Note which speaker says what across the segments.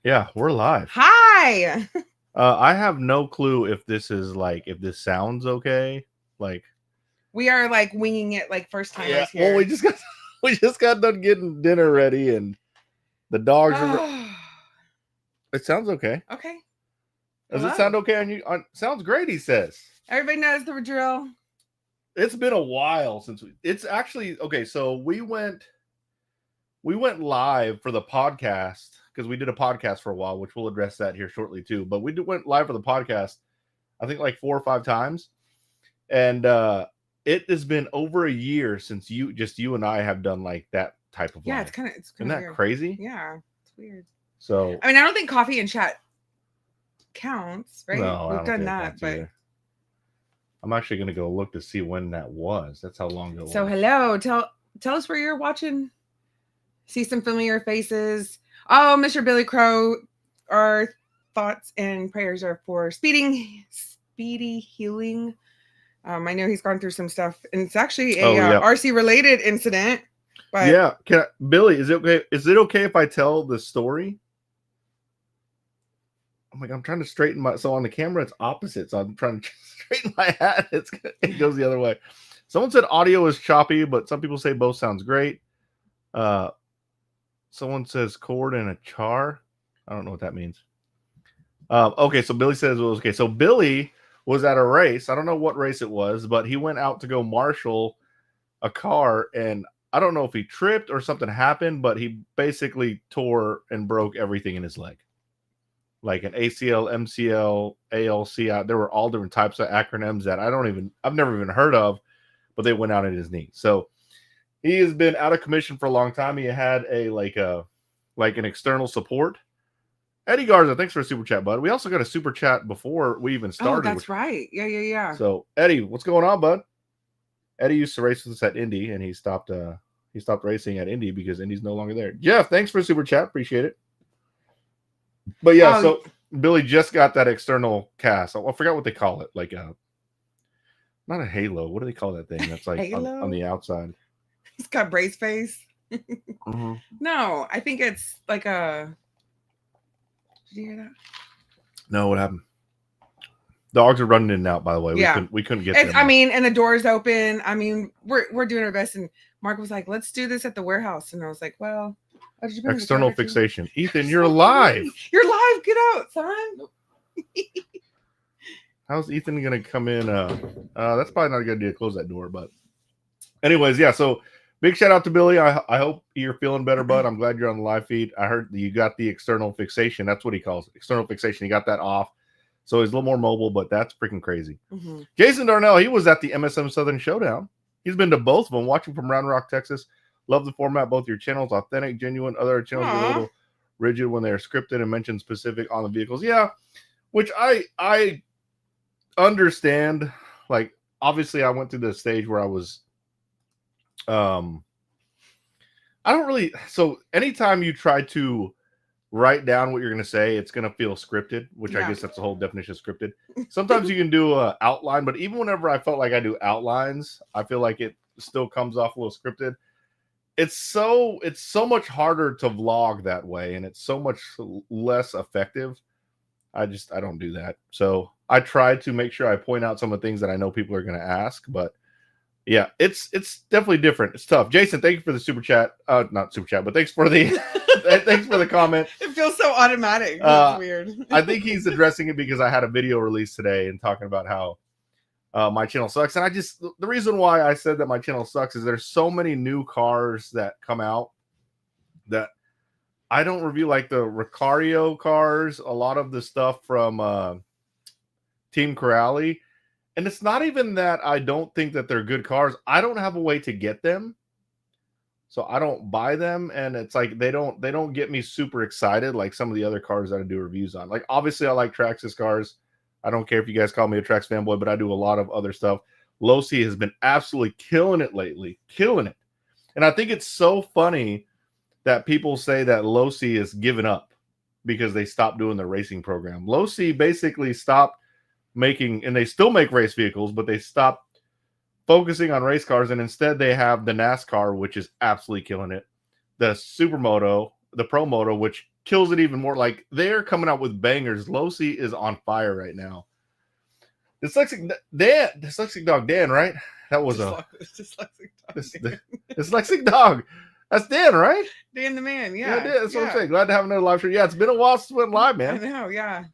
Speaker 1: Yeah, we're live.
Speaker 2: Hi.
Speaker 1: I have no clue if this sounds okay. Like
Speaker 2: We are like winging it like first timers here.
Speaker 1: Well, we just got done getting dinner ready and the dogs are It sounds okay.
Speaker 2: Okay.
Speaker 1: Does it sound okay on you? Sounds great, he says.
Speaker 2: Everybody knows the drill.
Speaker 1: It's been a while since it's actually okay, so we went live for the podcast because we did a podcast for a while, which we'll address that here shortly too. But we went live for the podcast, I think like 4 or 5 times. And it has been over a year since you and I have done like that type of live.
Speaker 2: It's kind of
Speaker 1: Isn't that
Speaker 2: weird.
Speaker 1: crazy?
Speaker 2: Yeah, it's weird.
Speaker 1: So
Speaker 2: I mean, I don't think coffee and chat counts, right?
Speaker 1: No,
Speaker 2: We've done that, but
Speaker 1: either. I'm actually gonna go look to see when that was. That's how long ago it was.
Speaker 2: So hello, tell us where you're watching. See some familiar faces. Oh, Mr. Billy Crowe, our thoughts and prayers are for speedy healing. I know he's gone through some stuff, and it's actually a RC related incident. But
Speaker 1: yeah, Billy, is it okay? Is it okay if I tell the story? I'm trying to straighten so on the camera it's opposite, so I'm trying to straighten my hat. It goes the other way. Someone said audio is choppy, but some people say both sounds great. Someone says cord and a char. I don't know what that means. Okay, so Billy says it was okay. So Billy was at a race. I don't know what race it was, but he went out to go marshal a car, and I don't know if he tripped or something happened, but he basically tore and broke everything in his leg. Like an ACL, MCL, ALC. There were all different types of acronyms that I've never even heard of, but they went out in his knee. So he has been out of commission for a long time. He had an external support. Eddie Garza, thanks for a super chat, bud. We also got a super chat before we even started.
Speaker 2: Oh, that's right. Yeah.
Speaker 1: So Eddie, what's going on, bud? Eddie used to race with us at Indy, and he stopped racing at Indy because Indy's no longer there. Jeff, thanks for a super chat. Appreciate it. But yeah, so Billy just got that external cast. I forgot what they call it. Like not a halo. What do they call that thing? That's like on the outside.
Speaker 2: It's got brace face.
Speaker 1: Mm-hmm.
Speaker 2: No, I think it's like a. Did you hear that?
Speaker 1: No, what happened? Dogs are running in and out. By the way, we couldn't get them.
Speaker 2: I mean, and the door's open. I mean, we're doing our best. And Mark was like, "Let's do this at the warehouse," and I was like, "Well."
Speaker 1: External fixation. Ethan, you're live.
Speaker 2: You're live. Get out, son.
Speaker 1: How's Ethan gonna come in? That's probably not a good idea to close that door. But anyways, yeah. So big shout out to Billy. I hope you're feeling better, bud. I'm glad you're on the live feed. I heard that you got the external fixation. That's what he calls it. External fixation. You got that off. So he's a little more mobile, but that's freaking crazy.
Speaker 2: Mm-hmm.
Speaker 1: Jason Darnell, he was at the MSM Southern Showdown. He's been to both of them, watching from Round Rock, Texas. Love the format, both your channels, authentic, genuine. Other channels are a little rigid when they're scripted and mention specific on the vehicles. Yeah, which I understand. Like, obviously, I went through the stage where I was, I don't really. So anytime you try to write down what you're going to say, it's going to feel scripted, which I guess that's the whole definition of scripted. Sometimes you can do an outline, but even whenever I felt like I do outlines, I feel like it still comes off a little scripted. It's so much harder to vlog that way, and it's so much less effective. I don't do that. So I try to make sure I point out some of the things that I know people are going to ask, but yeah, it's definitely different. It's tough. Jason, thank you for the super chat. Not super chat, but thanks for the thanks for the comment.
Speaker 2: It feels so automatic. It's weird.
Speaker 1: I think he's addressing it because I had a video release today and talking about how my channel sucks. And the reason why I said that my channel sucks is there's so many new cars that come out that I don't review, like the Ricario cars, a lot of the stuff from Team Corrali. And it's not even that I don't think that they're good cars. I don't have a way to get them. So I don't buy them. And it's like they don't get me super excited like some of the other cars that I do reviews on. Like, obviously I like Traxxas cars. I don't care if you guys call me a Trax fanboy, but I do a lot of other stuff. Losi has been absolutely killing it lately. Killing it. And I think it's so funny that people say that Losi is giving up because they stopped doing their racing program. Losi basically stopped making, and they still make race vehicles, but they stopped focusing on race cars, and instead they have the NASCAR, which is absolutely killing it. The Supermoto, the Pro Moto, which kills it even more. Like they're coming out with bangers. Losi is on fire right now. Dyslexic dog Dan, right? That was dyslexic dog. That's Dan, right?
Speaker 2: Dan the man,
Speaker 1: yeah Dan, that's what I'm saying. Glad to have another live stream. Yeah, it's been a while since we went live, man.
Speaker 2: I know, yeah.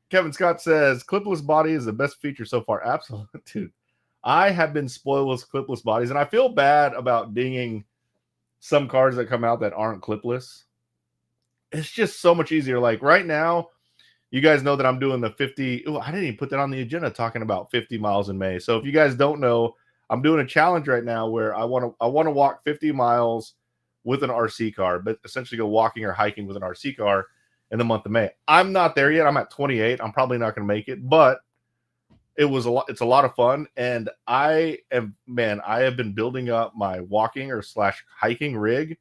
Speaker 1: Kevin Scott says clipless body is the best feature so far. Absolutely, dude. I have been spoiled with clipless bodies, and I feel bad about dinging some cars that come out that aren't clipless. It's just so much easier. Like right now, you guys know that I'm doing the 50. Oh, I didn't even put that on the agenda, talking about 50 miles in May. So if you guys don't know, I'm doing a challenge right now where I want to walk 50 miles with an RC car, but essentially go walking or hiking with an RC car in the month of May. I'm not there yet. I'm at 28. I'm probably not going to make it, but it's a lot of fun. And I have been building up my walking or / hiking rig,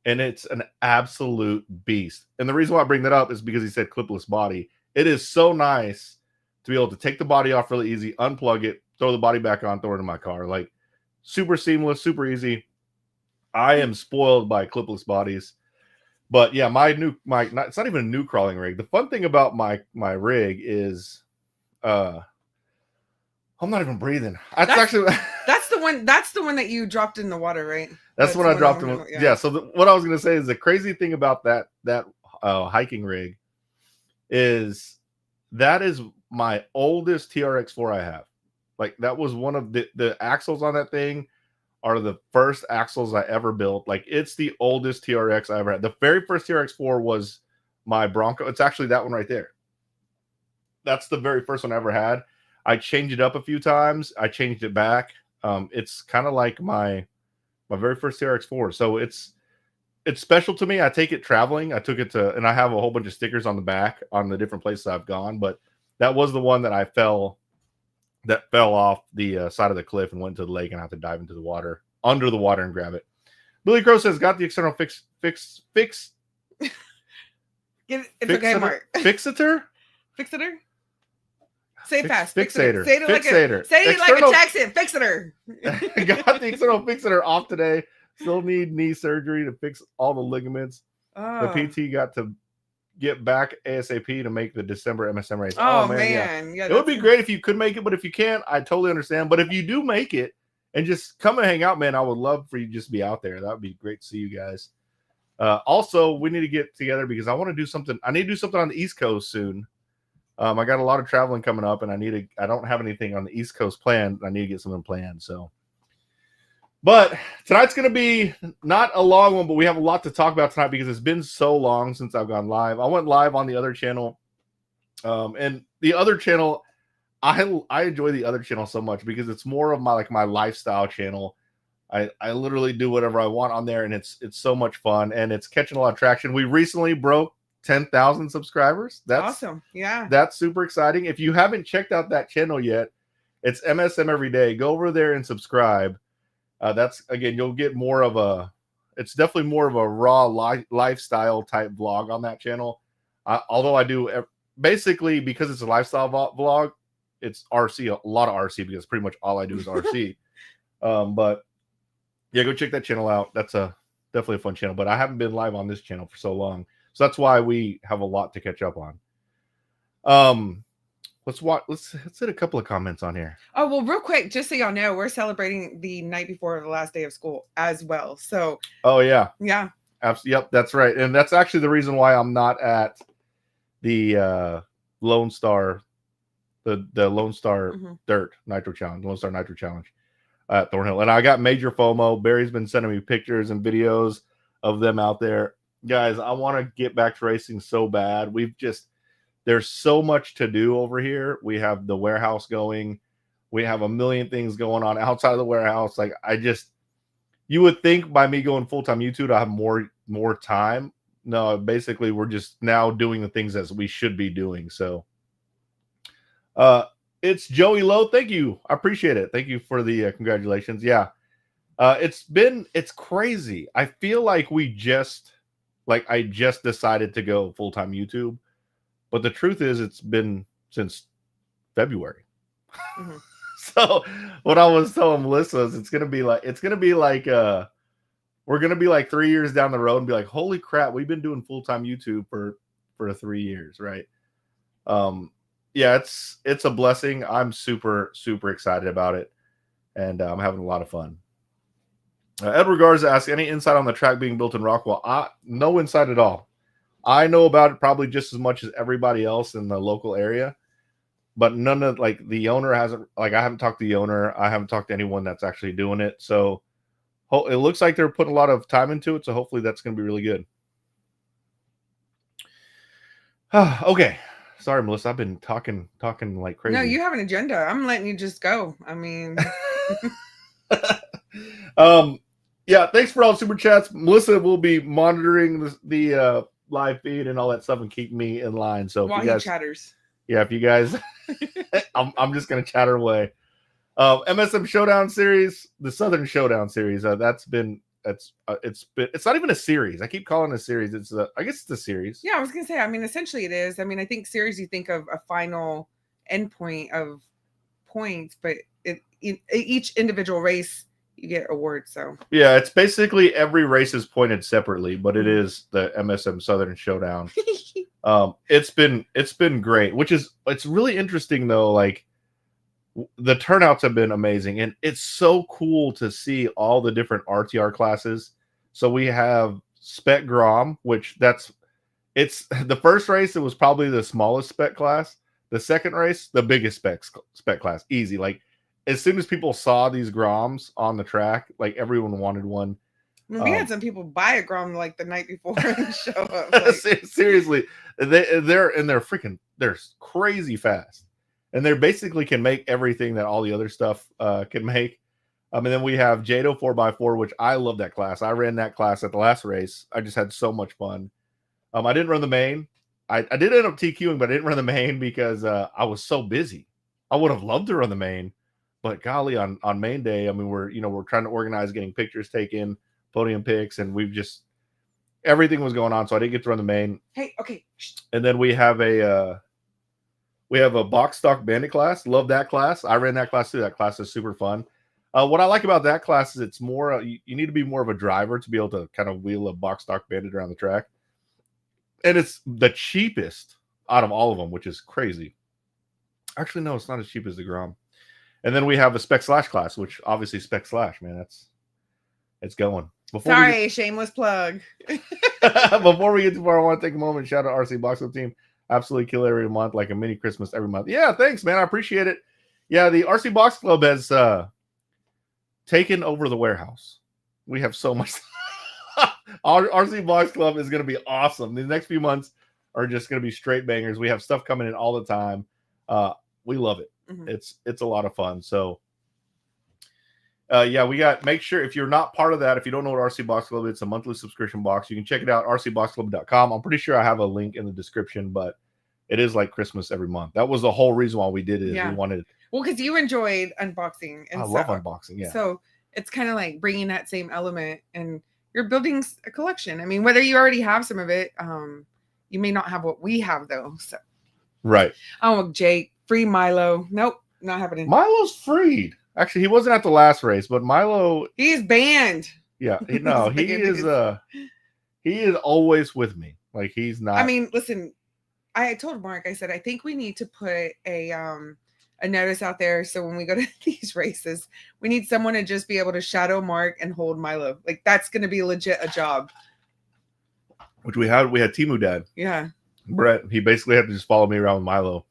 Speaker 1: and it's an absolute beast. And the reason why I bring that up is because he said clipless body. It is so nice to be able to take the body off really easy, unplug it, throw the body back on, throw it in my car. Like super seamless, super easy. I am spoiled by clipless bodies. But yeah, it's not even a new crawling rig. The fun thing about my rig is I'm not even breathing. That's
Speaker 2: the one that you dropped in the water, right?
Speaker 1: That's when I dropped him. Yeah. So what I was going to say is the crazy thing about that hiking rig is that is my oldest TRX4 I have. Like that was one of the axles on that thing are the first axles I ever built. Like it's the oldest TRX I ever had. The very first TRX4 was my Bronco. It's actually that one right there. That's the very first one I ever had. I changed it up a few times. I changed it back. It's kind of like my very first TRX4. So it's special to me. I take it traveling. I took it and I have a whole bunch of stickers on the back on the different places I've gone. But that was the one that fell off the side of the cliff and went to the lake, and I had to dive into the water, under the water, and grab it. Billy Crowe says, got the external fix. It's okay, Mark. Fixator?
Speaker 2: Say it fast.
Speaker 1: Fixator.
Speaker 2: Say it like a Jackson. Fixator.
Speaker 1: Got the external fixator off today. Still need knee surgery to fix all the ligaments.
Speaker 2: Oh.
Speaker 1: The PT got to get back ASAP to make the December MSM race.
Speaker 2: Oh man.
Speaker 1: Yeah, it would be great if you could make it, but if you can't, I totally understand. But if you do make it and just come and hang out, man, I would love for you to just be out there. That would be great to see you guys. Also, we need to get together because I want to do something. I need to do something on the East Coast soon. I got a lot of traveling coming up, and I don't have anything on the East Coast planned. I need to get something planned. So, but tonight's going to be not a long one, but we have a lot to talk about tonight because it's been so long since I've gone live. I went live on the other channel, and the other channel, I enjoy the other channel so much because it's more of my lifestyle channel. I literally do whatever I want on there, and it's so much fun, and it's catching a lot of traction. We recently broke 10,000 subscribers. That's
Speaker 2: awesome. Yeah,
Speaker 1: that's super exciting. If you haven't checked out that channel yet, it's MSM Everyday. Go over there and subscribe. That's, again, you'll get more of it's definitely more of a raw lifestyle type vlog on that channel. Although I do basically, because it's a lifestyle vlog, it's RC, a lot of RC, because pretty much all I do is RC. But yeah, go check that channel out. That's definitely a fun channel, but I haven't been live on this channel for so long. So that's why we have a lot to catch up on. Let's hit a couple of comments on here.
Speaker 2: Oh, well, real quick, just so y'all know, we're celebrating the night before the last day of school as well. So
Speaker 1: oh yeah.
Speaker 2: Yep,
Speaker 1: that's right. And that's actually the reason why I'm not at the Lone Star, the Lone Star Dirt Nitro Challenge, Lone Star Nitro Challenge at Thornhill. And I got major FOMO. Barry's been sending me pictures and videos of them out there. Guys, I want to get back to racing so bad. There's so much to do over here. We have the warehouse going. We have a million things going on outside of the warehouse. Like, you would think by me going full-time YouTube, I have more time. No, basically we're just now doing the things as we should be doing. So it's Joey Lowe. Thank you. I appreciate it. Thank you for the congratulations. Yeah. It's crazy. I feel like I just decided to go full-time YouTube, but the truth is it's been since February. So what I was telling Melissa is it's gonna be like we're gonna be like 3 years down the road and be like, holy crap, we've been doing full-time YouTube for 3 years, right? Yeah, it's a blessing. I'm super excited about it, and I'm having a lot of fun. Edward Garza asks, any insight on the track being built in Rockwell? No insight at all. I know about it probably just as much as everybody else in the local area, but none of like the owner hasn't, like I haven't talked to the owner. I haven't talked to anyone that's actually doing it. So it looks like they're putting a lot of time into it. So hopefully that's going to be really good. Okay. Sorry, Melissa. I've been talking like crazy.
Speaker 2: No, you have an agenda. I'm letting you just go. I mean,
Speaker 1: yeah. Thanks for all the super chats. Melissa will be monitoring the live feed and all that stuff and keep me in line. So
Speaker 2: while
Speaker 1: if you guys,
Speaker 2: he chatters.
Speaker 1: Yeah, if you guys, I'm just gonna chatter away. MSM Showdown series, the Southern Showdown series. It's not even a series. I keep calling it a series. I guess it's a series.
Speaker 2: Yeah, I was gonna say. I mean, essentially it is. I mean, I think series you think of a final endpoint of points, but each individual race you get awards. So
Speaker 1: yeah, it's basically every race is pointed separately, but it is the MSM Southern Showdown. It's been great, it's really interesting though. Like the turnouts have been amazing, and it's so cool to see all the different RTR classes. So we have Spec Grom, it's the first race. It was probably the smallest spec class. The second race, the biggest spec class, easy. Like as soon as people saw these Groms on the track, like everyone wanted one.
Speaker 2: We had some people buy a Grom like the night before and show up. Like.
Speaker 1: Seriously, they're crazy fast, and they basically can make everything that all the other stuff can make. And then we have Jado 4x4, which I love that class. I ran that class at the last race. I just had so much fun. I didn't run the main. I did end up TQing, but I didn't run the main because I was so busy. I would have loved to run the main, but golly, on main day, I mean, we're trying to organize getting pictures taken, podium picks, and everything was going on, so I didn't get to run the main.
Speaker 2: Hey, okay.
Speaker 1: And then we have a box stock bandit class. Love that class. I ran that class too. That class is super fun. What I like about that class is it's more you need to be more of a driver to be able to kind of wheel a box stock bandit around the track, and it's the cheapest out of all of them, which is crazy. Actually, no, it's not as cheap as the Grom. And then we have a Spec Slash class, which obviously Spec Slash, man, it's going.
Speaker 2: Shameless plug.
Speaker 1: Before we get too far, I want to take a moment and shout out RC Box Club team. Absolutely kill every month, like a mini Christmas every month. Yeah, thanks, man. I appreciate it. Yeah, the RC Box Club has taken over the warehouse. We have so much. Our RC Box Club is going to be awesome. The next few months are just going to be straight bangers. We have stuff coming in all the time. We love it. Mm-hmm. It's a lot of fun. So yeah, make sure if you're not part of that, if you don't know what RC Box Club is, it's a monthly subscription box. You can check it out, rcboxclub.com. I'm pretty sure I have a link in the description, but it is like Christmas every month. That was the whole reason why we did it.
Speaker 2: Yeah.
Speaker 1: We wanted.
Speaker 2: Well, because you enjoyed unboxing. And
Speaker 1: I love unboxing. Yeah.
Speaker 2: So it's kind of like bringing that same element, and you're building a collection. I mean, whether you already have some of it, you may not have what we have though. So.
Speaker 1: Right.
Speaker 2: Oh, Jake, free Milo. Nope, not happening.
Speaker 1: Milo's freed. Actually, he wasn't at the last race, but Milo.
Speaker 2: He's banned.
Speaker 1: Yeah, he is always with me. Like he's not.
Speaker 2: I mean, listen, I told Mark, I said, I think we need to put a notice out there. So when we go to these races, we need someone to just be able to shadow Mark and hold Milo. Like that's going to be legit a job.
Speaker 1: Which we had Timu Dad.
Speaker 2: Yeah.
Speaker 1: Bret, he basically had to just follow me around with Milo.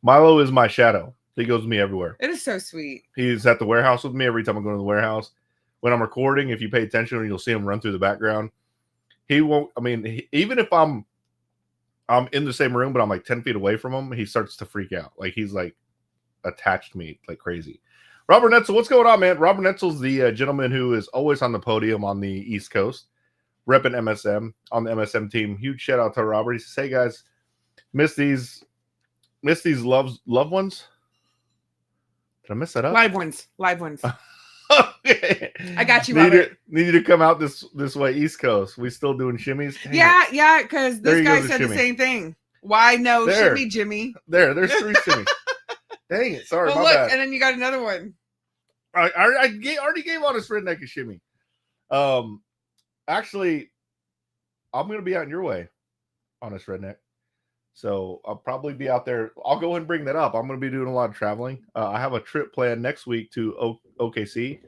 Speaker 1: Milo is my shadow. He goes with me everywhere.
Speaker 2: It is so sweet. He's
Speaker 1: at the warehouse with me every time I go to the warehouse. When I'm recording, if you pay attention, you'll see him run through the background. He won't. I mean, even if I'm in the same room, but I'm like 10 feet away from him, he starts to freak out. Like he's like attached to me like crazy. Robert Netzel, what's going on, man? Robert Netzel's the gentleman who is always on the podium on the East Coast, repping MSM on the MSM team. Huge shout out to Robert. He says, "Hey guys, miss these loved ones." Did I mess that up?
Speaker 2: Live ones.
Speaker 1: Okay.
Speaker 2: I got you, Robert.
Speaker 1: Need you to come out this way, East Coast. We still doing shimmies? Dang
Speaker 2: yeah, because this guy said the same thing. Why no shimmy, Jimmy?
Speaker 1: There's 3 shimmies. Dang it, sorry,
Speaker 2: well,
Speaker 1: my
Speaker 2: look,
Speaker 1: bad.
Speaker 2: And then you got another one.
Speaker 1: I already gave Honest Redneck a shimmy. actually, I'm going to be out in your way, Honest Redneck. So I'll probably be out there. I'll go ahead and bring that up. I'm going to be doing a lot of traveling. I have a trip planned next week to OKC,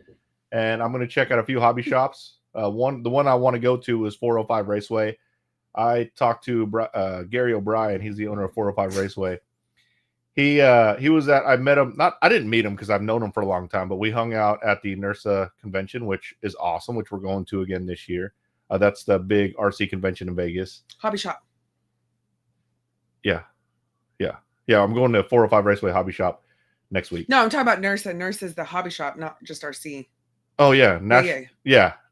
Speaker 1: and I'm going to check out a few hobby shops. The one I want to go to is 405 Raceway. I talked to Gary O'Brien. He's the owner of 405 Raceway. He was I met him. I didn't meet him because I've known him for a long time, but we hung out at the NERSA convention, which is awesome, which we're going to again this year. That's the big RC convention in Vegas.
Speaker 2: Hobby shop.
Speaker 1: Yeah. I'm going to 405 Raceway Hobby Shop next week.
Speaker 2: No, I'm talking about NERSA. NERSA is the hobby shop, not just RC.
Speaker 1: Oh yeah,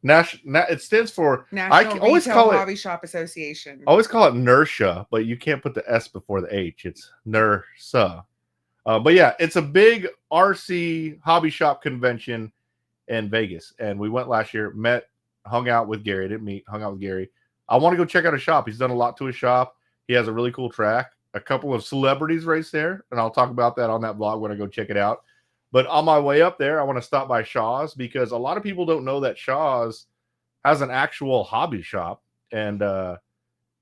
Speaker 1: it stands for
Speaker 2: National
Speaker 1: always
Speaker 2: Retail
Speaker 1: call
Speaker 2: Hobby Shop Association.
Speaker 1: I always call it NERSA, but you can't put the S before the H. It's NERSA. But yeah, it's a big RC hobby shop convention in Vegas, and we went last year. Hung out with Gary. Hung out with Gary. I want to go check out his shop. He's done a lot to his shop. He has a really cool track. A couple of celebrities race there, and I'll talk about that on that vlog when I go check it out. But on my way up there, I want to stop by Shaw's because a lot of people don't know that Shaw's has an actual hobby shop, and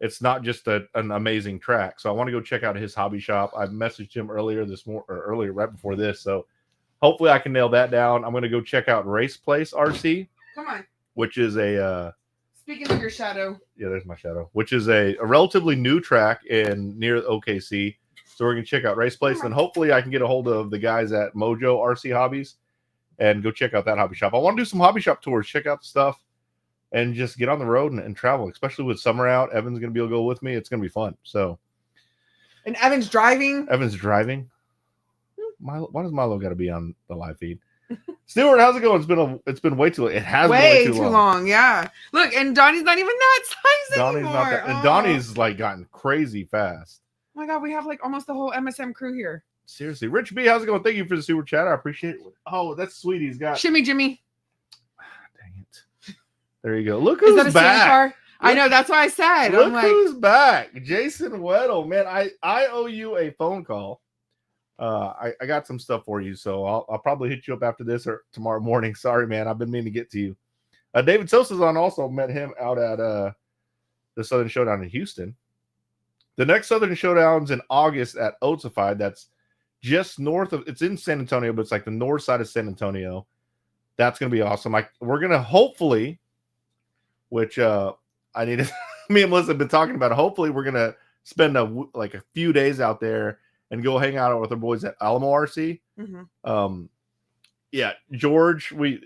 Speaker 1: it's not just an amazing track. So I want to go check out his hobby shop. I messaged him earlier right before this. So hopefully I can nail that down. I'm going to go check out Race Place RC.
Speaker 2: Come on.
Speaker 1: Which is a
Speaker 2: speaking of your shadow.
Speaker 1: Yeah, there's my shadow. Which is a relatively new track near OKC. So we're going to check out Race Place, and hopefully I can get a hold of the guys at Mojo RC Hobbies and go check out that hobby shop. I want to do some hobby shop tours, check out the stuff, and just get on the road and travel, especially with summer out. Evan's going to be able to go with me. It's going to be fun. So,
Speaker 2: and Evan's driving.
Speaker 1: Why does Milo got to be on the live feed? Stuart, how's it going? It's been way too long. It has been way too long.
Speaker 2: Yeah. Look, and Donnie's not even that size anymore.
Speaker 1: Not that, and Donnie's like gotten crazy fast.
Speaker 2: Oh my God, we have like almost the whole MSM crew here.
Speaker 1: Seriously. Rich B, how's it going? Thank you for the super chat. I appreciate it. Oh, that's sweet. He's got
Speaker 2: Shimmy Jimmy.
Speaker 1: Dang it. There you go. Look who's back.
Speaker 2: I know, that's why I said.
Speaker 1: Look who's back. Jason Weddle. Man, I owe you a phone call. I got some stuff for you, so I'll probably hit you up after this or tomorrow morning. Sorry, man. I've been meaning to get to you. David Sosa's on. Also met him out at the Southern Showdown in Houston. The next Southern Showdown's in August at Oatsified. That's just north of. It's in San Antonio, but it's like the north side of San Antonio. That's gonna be awesome. We're gonna hopefully, which I need to. Me and Melissa have been talking about it. Hopefully, we're gonna spend a few days out there and go hang out with our boys at Alamo RC.
Speaker 2: Mm-hmm.
Speaker 1: Yeah, George. We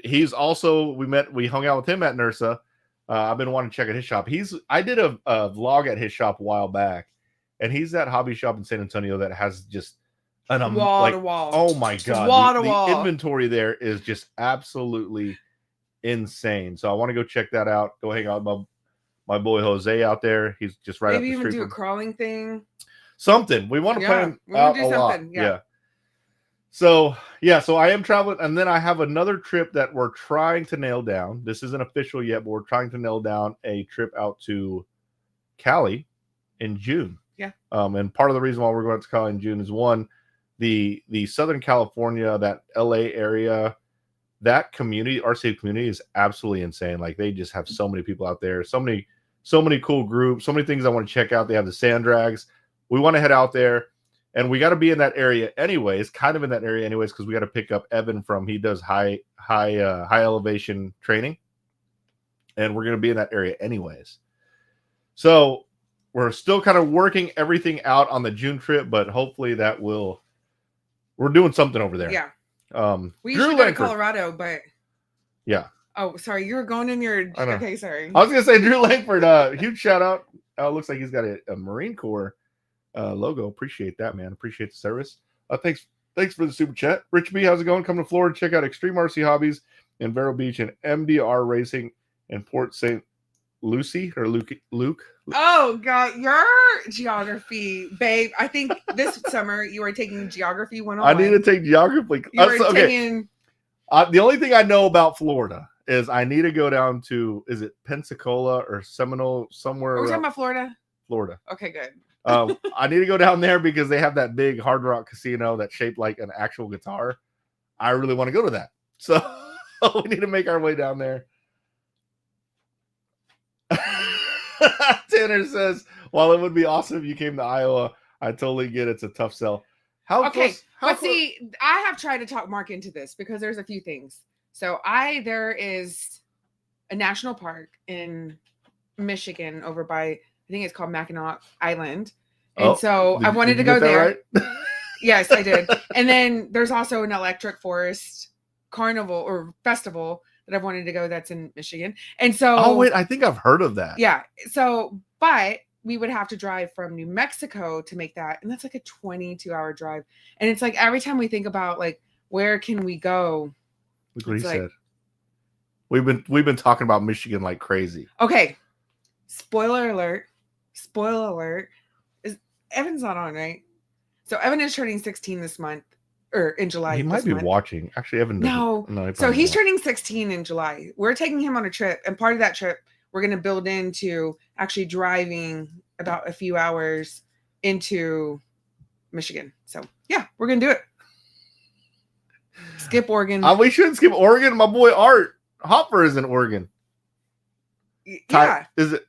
Speaker 1: hung out with him at NERSA. I've been wanting to check out his shop. I did a vlog at his shop a while back, and he's that hobby shop in San Antonio that has just
Speaker 2: wall to wall.
Speaker 1: Oh my God, the inventory there is just absolutely insane. So I want to go check that out. Go hang out with my boy Jose out there. He's just right up the street.
Speaker 2: Maybe even do a crawling thing.
Speaker 1: Something we want to plan out a lot. Yeah. So I am traveling, and then I have another trip that we're trying to nail down. This isn't official yet, but we're trying to nail down a trip out to Cali in June.
Speaker 2: Yeah.
Speaker 1: And part of the reason why we're going to Cali in June is one, the Southern California, that LA area, that community, RC community is absolutely insane. Like they just have so many people out there, so many cool groups, so many things I want to check out. They have the sand drags. We want to head out there, and we got to be in that area anyways, because we got to pick up Evan he does high elevation training, and we're going to be in that area anyways. So we're still kind of working everything out on the June trip, but hopefully we're doing something over there.
Speaker 2: Yeah. We usually go to Colorado, but
Speaker 1: yeah.
Speaker 2: Oh, sorry. You were going in your, okay. Sorry.
Speaker 1: I was going to say Drew Langford, huge shout out. Looks like he's got a Marine Corps logo. Appreciate that, man. Appreciate the service. Thanks for the super chat. Rich B, how's it going? Come to Florida, check out Extreme RC Hobbies in Vero Beach and MDR Racing in Port St. Lucie or Luke.
Speaker 2: Oh God, your geography, babe. I think this summer you are taking geography 101.
Speaker 1: I need to take geography. The only thing I know about Florida is I need to go down to, is it Pensacola or Seminole somewhere?
Speaker 2: Are we talking about Florida?
Speaker 1: Florida.
Speaker 2: Okay, good.
Speaker 1: I need to go down there because they have that big Hard Rock casino that's shaped like an actual guitar. I really want to go to that. So we need to make our way down there. Tanner says, while it would be awesome if you came to Iowa, I totally get it's a tough sell.
Speaker 2: See, I have tried to talk Mark into this because there's a few things. So there is a national park in Michigan over by, I think it's called Mackinac Island. And so I wanted to go there. Right? Yes, I did. And then there's also an electric forest carnival or festival that I've wanted to go that's in Michigan. And so
Speaker 1: I think I've heard of that.
Speaker 2: Yeah. So, but we would have to drive from New Mexico to make that. And that's like a 22-hour drive. And it's like every time we think about like where can we go?
Speaker 1: Look what he said. We've been talking about Michigan like crazy.
Speaker 2: Okay. Spoiler alert. Evan's not on, right? So Evan is turning 16 this month, or in July.
Speaker 1: He might be watching. Actually, Evan.
Speaker 2: No. So he's turning 16 in July. We're taking him on a trip, and part of that trip, we're going to build into actually driving about a few hours into Michigan. So yeah, we're going to do it. Skip Oregon.
Speaker 1: We shouldn't skip Oregon. My boy Art Hopper is in Oregon.
Speaker 2: Yeah.
Speaker 1: Is it?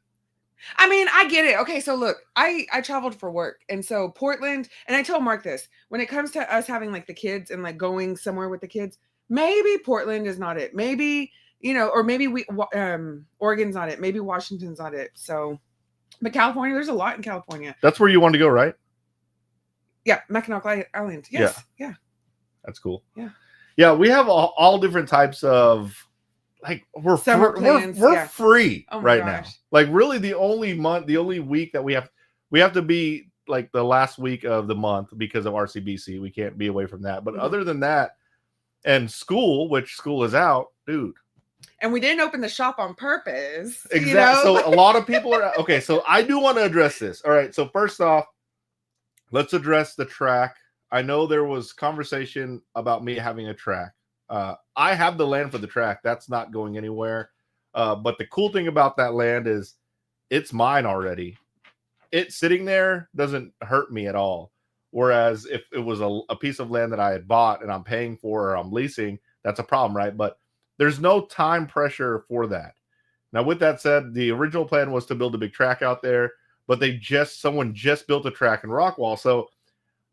Speaker 2: I mean, I get it. Okay, so look, I traveled for work. And so Portland, and I told Mark this, when it comes to us having like the kids and like going somewhere with the kids, maybe Portland is not it. Maybe, or maybe Oregon's not it. Maybe Washington's not it. So, but California, there's a lot in California.
Speaker 1: That's where you want to go, right?
Speaker 2: Yeah, Mackinac Island. Yes. Yeah.
Speaker 1: That's cool.
Speaker 2: Yeah.
Speaker 1: Yeah, we have all different types of like we're free right now. Like really the only week that we have to be like the last week of the month because of RCBC. We can't be away from that. But other than that, and school is out, dude.
Speaker 2: And we didn't open the shop on purpose.
Speaker 1: Exactly. So a lot of people are okay. So I do want to address this. All right. So first off, let's address the track. I know there was conversation about me having a track. I have the land for the track. That's not going anywhere. But the cool thing about that land is it's mine already. It sitting there doesn't hurt me at all. Whereas if it was a piece of land that I had bought and I'm paying for or I'm leasing, that's a problem, right? But there's no time pressure for that. Now, with that said, the original plan was to build a big track out there, but someone just built a track in Rockwall. So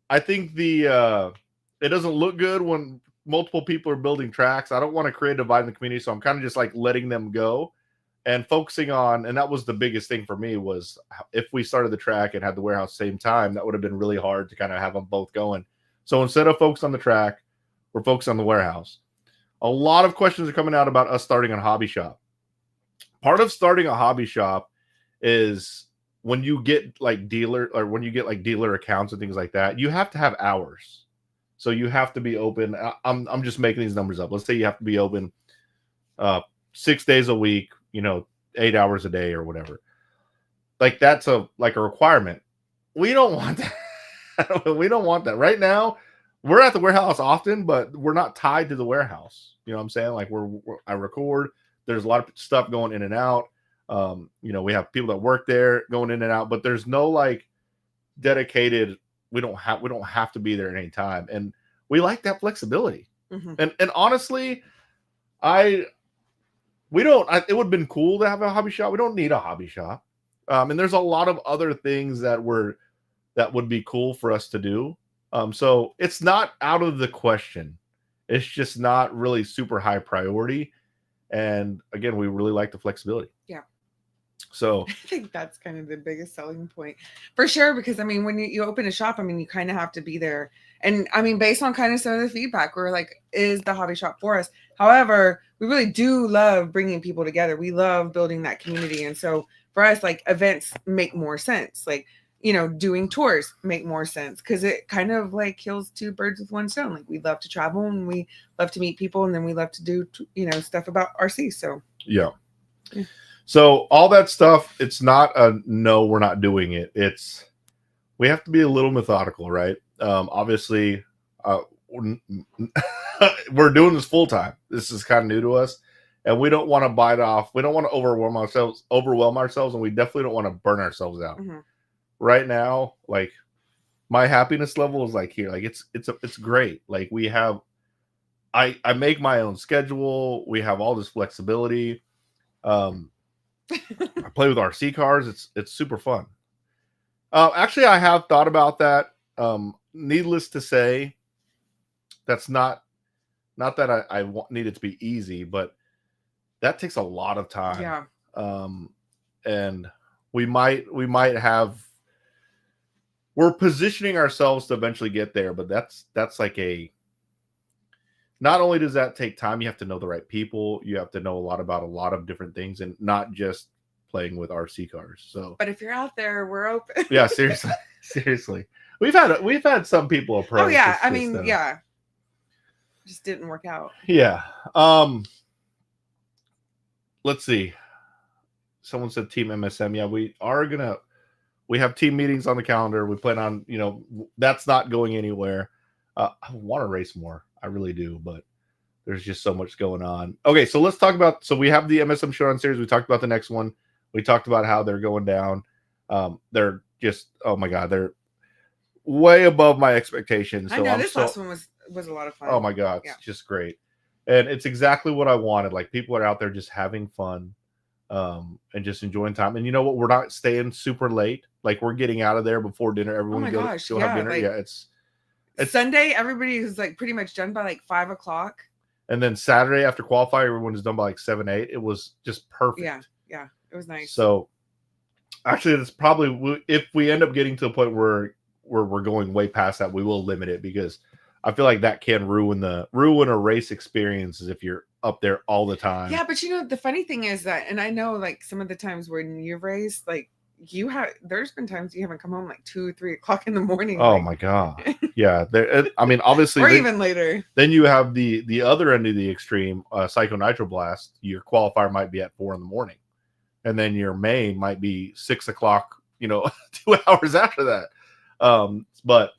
Speaker 1: I think it doesn't look good when multiple people are building tracks. I don't want to create a divide in the community, so I'm kind of just like letting them go and focusing on, and that was the biggest thing for me, was if we started the track and had the warehouse same time, that would have been really hard to kind of have them both going. So instead of focus on the track, we're focused on the warehouse. A lot of questions are coming out about us starting a hobby shop. Part of starting a hobby shop is when you get like dealer accounts and things like that, you have to have hours. So you have to be open. I'm just making these numbers up. Let's say you have to be open 6 days a week, 8 hours a day or whatever. Like that's a requirement. We don't want that. We don't want that. Right now, we're at the warehouse often, but we're not tied to the warehouse. You know what I'm saying? Like I record. There's a lot of stuff going in and out. We have people that work there going in and out, but there's no like dedicated. We don't have to be there at any time, and we like that flexibility. Mm-hmm. And honestly, it would have been cool to have a hobby shop. We don't need a hobby shop, and there's a lot of other things that would be cool for us to do. So it's not out of the question. It's just not really super high priority. And again, we really like the flexibility.
Speaker 2: Yeah.
Speaker 1: So
Speaker 2: I think that's kind of the biggest selling point for sure. Because I mean, when you open a shop, I mean, you kind of have to be there. And I mean, based on kind of some of the feedback, we're like, is the hobby shop for us? However, we really do love bringing people together. We love building that community. And so for us, like events make more sense. Like, doing tours make more sense because it kind of like kills two birds with one stone. Like we love to travel and we love to meet people, and then we love to do, stuff about RC. So
Speaker 1: yeah. So all that stuff, it's not a no, we're not doing it. We have to be a little methodical, right? Obviously, we're doing this full time. This is kind of new to us, and we don't want to bite off. We don't want to overwhelm ourselves, and we definitely don't want to burn ourselves out. Mm-hmm. Right now, like my happiness level is like here. Like it's great. Like we have, I make my own schedule. We have all this flexibility. I play with RC cars. It's super fun. Actually, I have thought about that. Needless to say, that's not that I need it to be easy, but that takes a lot of time.
Speaker 2: Yeah.
Speaker 1: And we're positioning ourselves to eventually get there, but that's like not only does that take time, you have to know the right people, you have to know a lot about a lot of different things, and not just playing with RC cars. So,
Speaker 2: but if you're out there, we're open.
Speaker 1: Yeah, seriously, we've had some people approach.
Speaker 2: Oh yeah, I mean, yeah, just didn't work out.
Speaker 1: Yeah. Let's see. Someone said Team MSM. Yeah, we have team meetings on the calendar. We plan on, that's not going anywhere. I want to race more. I really do, but there's just so much going on. Okay, so let's talk about, so we have the MSM Showdown series. We talked about the next one. We talked about how they're going down. They're just, oh my God, they're way above my expectations. So
Speaker 2: I know this last one was a lot of fun.
Speaker 1: Oh my God, it's just great. And it's exactly what I wanted. Like, people are out there just having fun and just enjoying time. And you know what? We're not staying super late. Like, we're getting out of there before dinner. Everyone go have dinner.
Speaker 2: Like, it's Sunday. Everybody is like pretty much done by like 5 o'clock.
Speaker 1: And then Saturday after qualifying, everyone is done by like 7, 8. It was just perfect.
Speaker 2: Yeah, it was nice. So
Speaker 1: actually, it's probably, if we end up getting to a point where we're going way past that, we will limit it, because I feel like that can ruin a race experience if you're up there all the time.
Speaker 2: Yeah, but the funny thing is that, and I know like some of the times when you've raced, like there's been times you haven't come home like 2 or 3 o'clock in the morning.
Speaker 1: Oh my God. Yeah. I mean, obviously,
Speaker 2: or even later.
Speaker 1: Then you have the other end of the extreme, Psycho Nitro Blast. Your qualifier might be at 4 in the morning, and then your main might be 6 o'clock, 2 hours after that. But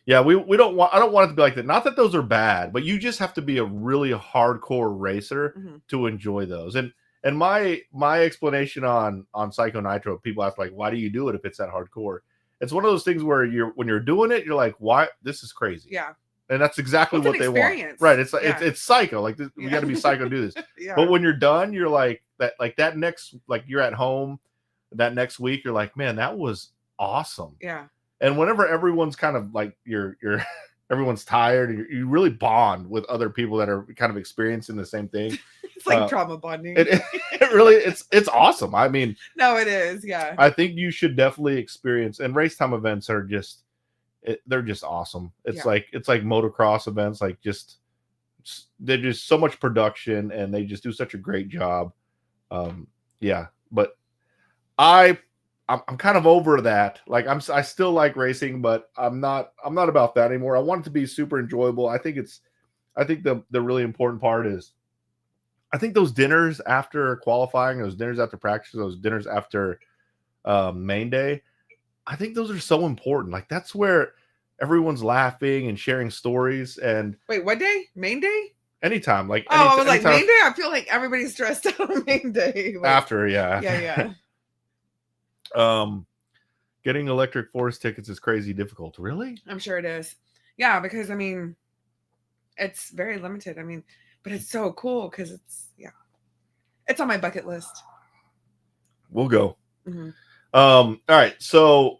Speaker 1: yeah, I don't want it to be like that. Not that those are bad, but you just have to be a really hardcore racer to enjoy those. And my explanation on Psycho Nitro, people ask like, why do you do it if it's that hardcore? It's one of those things where when you're doing it, you're like, why? This is crazy.
Speaker 2: Yeah.
Speaker 1: And that's exactly what they want. Right. It's like, it's psycho. Like, we got to be psycho to do this. But when you're done, you're like that next, like, you're at home that next week, you're like, man, that was awesome.
Speaker 2: Yeah.
Speaker 1: And whenever everyone's kind of like everyone's tired, you really bond with other people that are kind of experiencing the same thing.
Speaker 2: It's like trauma bonding.
Speaker 1: It really, it's awesome. I mean,
Speaker 2: no, it is. Yeah.
Speaker 1: I think you should definitely experience, and race time events are they're just awesome. It's like motocross events, like they're just so much production, and they just do such a great job. But I'm kind of over that. Like, I still like racing, but I'm not about that anymore. I want it to be super enjoyable. I think the really important part is, I think those dinners after qualifying, those dinners after practice, those dinners after main day, I think those are so important. Like, that's where everyone's laughing and sharing stories. And
Speaker 2: wait, what day? Main day?
Speaker 1: Anytime. Like,
Speaker 2: I was like, main day? I feel like everybody's stressed out on main day. Like,
Speaker 1: after, yeah.
Speaker 2: Yeah.
Speaker 1: Getting electric forest tickets is crazy difficult. Really?
Speaker 2: I'm sure it is. Yeah, because I mean, it's very limited. I mean, but it's so cool because it's on my bucket list.
Speaker 1: We'll go. All right, so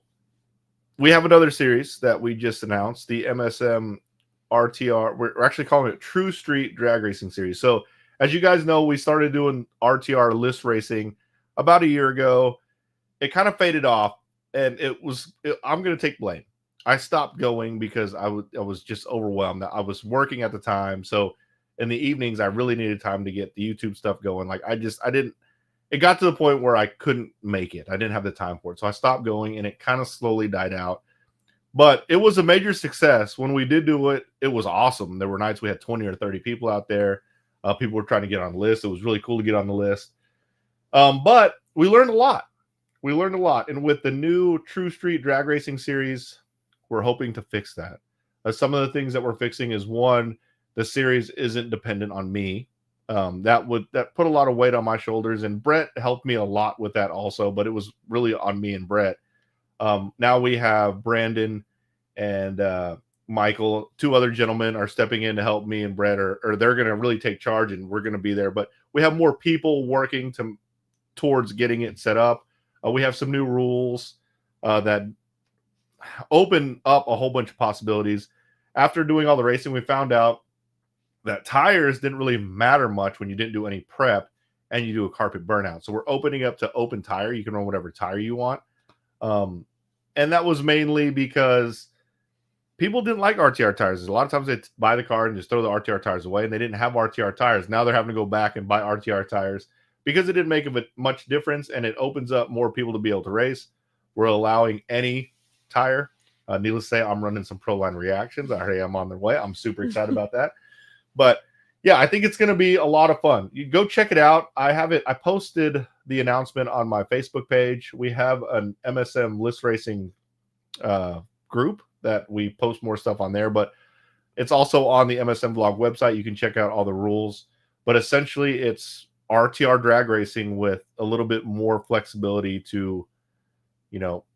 Speaker 1: we have another series that we just announced, the MSM RTR. We're actually calling it True Street Drag Racing Series. So, as you guys know, we started doing RTR list racing about a year ago. It kind of faded off, and I'm going to take blame. I stopped going because I was just overwhelmed. I was working at the time, so in the evenings I really needed time to get the YouTube stuff going. Like, it got to the point where I couldn't make it. I didn't have the time for it, so I stopped going, and it kind of slowly died out. But it was a major success. When we did do it, it was awesome. There were nights we had 20 or 30 people out there. People were trying to get on the list. It was really cool to get on the list. But we learned a lot. And with the new True Street Drag Racing Series, we're hoping to fix that. Some of the things that we're fixing is, one, the series isn't dependent on me. That put a lot of weight on my shoulders, and Bret helped me a lot with that also, but it was really on me and Bret. Now we have Brandon and Michael, 2 other gentlemen are stepping in to help me and Bret, or they're going to really take charge, and we're going to be there. But we have more people working towards getting it set up. We have some new rules that open up a whole bunch of possibilities. After doing all the racing, we found out that tires didn't really matter much when you didn't do any prep and you do a carpet burnout. So we're opening up to open tire. You can run whatever tire you want. And that was mainly because people didn't like RTR tires. A lot of times they buy the car and just throw the RTR tires away, and they didn't have RTR tires. Now they're having to go back and buy RTR tires because it didn't make much difference, and it opens up more people to be able to race. We're allowing any tire. Needless to say, I'm running some Proline reactions. I already am on their way. I'm super excited about that. But yeah, I think it's going to be a lot of fun. You go check it out. I posted the announcement on my Facebook page. We have an MSM list racing group that we post more stuff on there, but it's also on the MSM vlog website. You can check out all the rules, but essentially it's RTR drag racing with a little bit more flexibility to,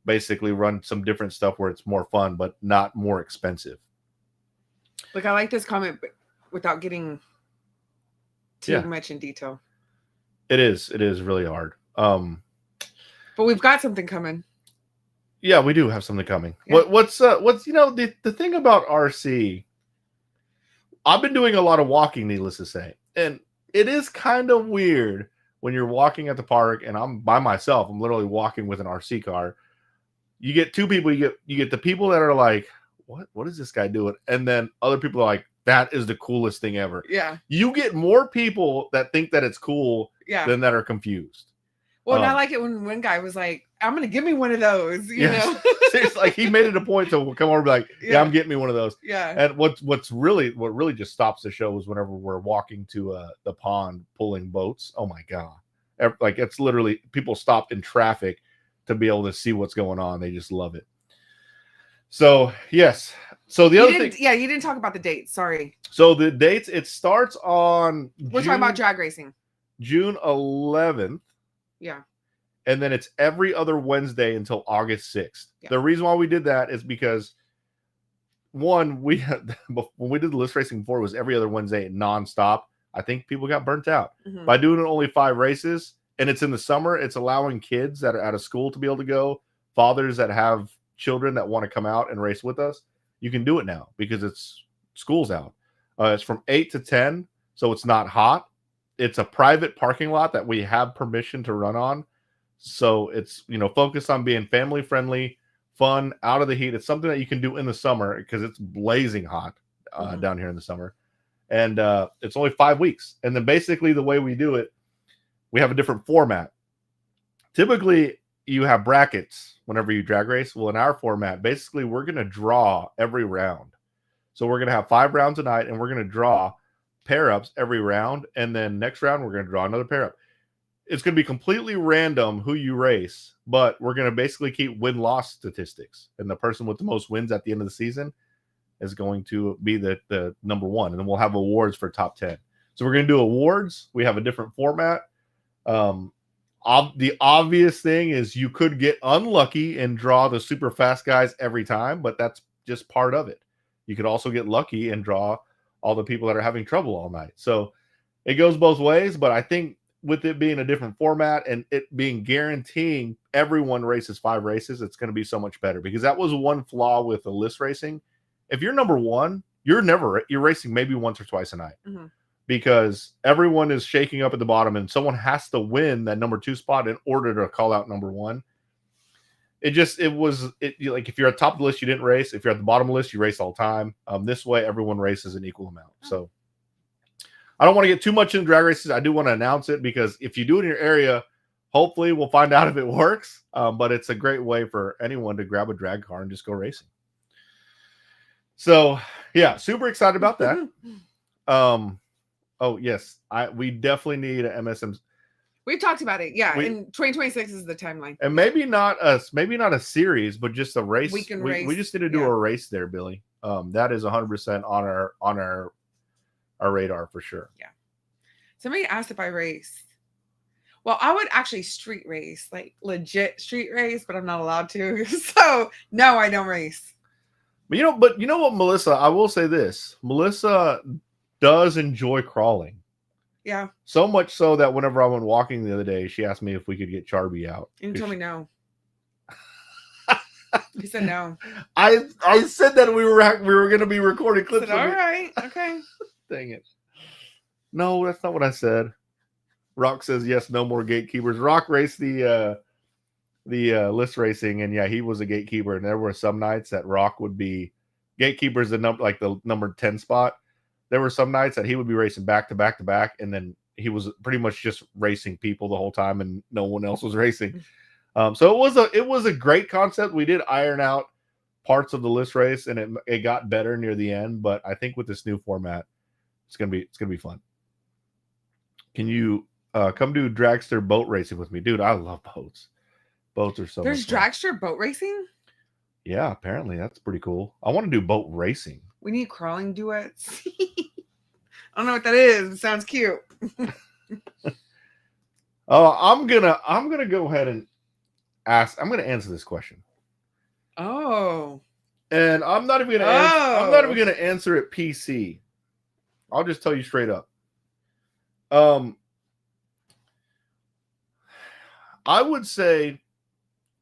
Speaker 1: basically run some different stuff where it's more fun, but not more expensive.
Speaker 2: Look, I like this comment, but without getting too much in detail.
Speaker 1: It is really hard.
Speaker 2: But we've got something coming.
Speaker 1: Yeah, we do have something coming. Yeah. What's the thing about RC? I've been doing a lot of walking, needless to say, and it is kind of weird when you're walking at the park and I'm by myself. I'm literally walking with an RC car. You get two people. You get the people that are like, "What is this guy doing?" And then other people are like, "That is the coolest thing ever."
Speaker 2: Yeah. You
Speaker 1: get more people that think that it's cool than that are confused.
Speaker 2: Well, and I like it when one guy was like, "I'm going to give me one of those," you know?
Speaker 1: Seriously, like he made it a point to come over and be like, yeah, I'm getting me one of those.
Speaker 2: Yeah.
Speaker 1: And what really just stops the show is whenever we're walking to the pond pulling boats. Oh my God. Like it's literally people stop in traffic to be able to see what's going on. They just love it. So, yes. So the other thing.
Speaker 2: Yeah, you didn't talk about the dates. Sorry.
Speaker 1: So the dates, it starts on
Speaker 2: We're talking about drag racing.
Speaker 1: June 11th.
Speaker 2: Yeah.
Speaker 1: And then it's every other Wednesday until August 6th. Yeah. The reason why we did that is because, one, when we did the list racing before, it was every other Wednesday nonstop. I think people got burnt out. Mm-hmm. By doing only 5 races, and it's in the summer, it's allowing kids that are out of school to be able to go, fathers that have children that want to come out and race with us. You can do it now because school's out. It's from 8 to 10, so it's not hot. It's a private parking lot that we have permission to run on. So it's, focused on being family friendly, fun, out of the heat. It's something that you can do in the summer because it's blazing hot down here in the summer. And it's only 5 weeks. And then basically the way we do it, we have a different format. Typically you have brackets whenever you drag race. Well, in our format, basically we're going to draw every round. So we're going to have 5 rounds a night and we're going to draw pair ups every round. And then next round, we're going to draw another pair up. It's going to be completely random who you race, but we're going to basically keep win-loss statistics. And the person with the most wins at the end of the season is going to be the number one. And then we'll have awards for top 10. So we're going to do awards. We have a different format. The obvious thing is you could get unlucky and draw the super fast guys every time, but that's just part of it. You could also get lucky and draw all the people that are having trouble all night. So it goes both ways, but I think with it being a different format and it being guaranteeing everyone races 5 races, it's going to be so much better, because that was one flaw with the list racing. If you're number one, you're racing maybe once or twice a night, because everyone is shaking up at the bottom and someone has to win that number 2 spot in order to call out number 1. Like if you're at top of the list, you didn't race. If you're at the bottom of the list, you race all the time. This way, everyone races an equal amount. So I don't want to get too much into drag races. I do want to announce it because if you do it in your area, hopefully we'll find out if it works. But it's a great way for anyone to grab a drag car and just go racing. So yeah, super excited about that. Oh yes, we definitely need an MSM.
Speaker 2: We've talked about it. Yeah, and 2026 is the timeline.
Speaker 1: And maybe not a series, but just a race.
Speaker 2: We
Speaker 1: just need to do a race there, Billy. That is 100% on our radar for sure.
Speaker 2: Yeah. Somebody asked if I race. Well, I would actually street race, like legit street race, but I'm not allowed to. So no, I don't race.
Speaker 1: But you know what, Melissa? I will say this: Melissa does enjoy crawling.
Speaker 2: Yeah.
Speaker 1: So much so that whenever I went walking the other day, she asked me if we could get Charby out.
Speaker 2: And you told me no. You said no.
Speaker 1: I said that we were going to be recording clips.
Speaker 2: All right. Okay.
Speaker 1: Dang it. No, that's not what I said. Rock says yes, no more gatekeepers. Rock raced the list racing, and yeah, he was a gatekeeper. And there were some nights that Rock would be gatekeepers, the number 10 spot. There were some nights that he would be racing back to back to back, and then he was pretty much just racing people the whole time, and no one else was racing. So it was a great concept. We did iron out parts of the list race, and it got better near the end. But I think with this new format, it's gonna be fun. Can you come do dragster boat racing with me, dude? I love boats. Boats are so.
Speaker 2: There's dragster boat racing.
Speaker 1: Yeah, apparently that's pretty cool. I want to do boat racing. We
Speaker 2: need crawling duets. I don't know what that is. It sounds cute.
Speaker 1: I'm gonna go ahead and ask. I'm gonna answer this question.
Speaker 2: Oh.
Speaker 1: And I'm not even gonna answer it PC. I'll just tell you straight up. I would say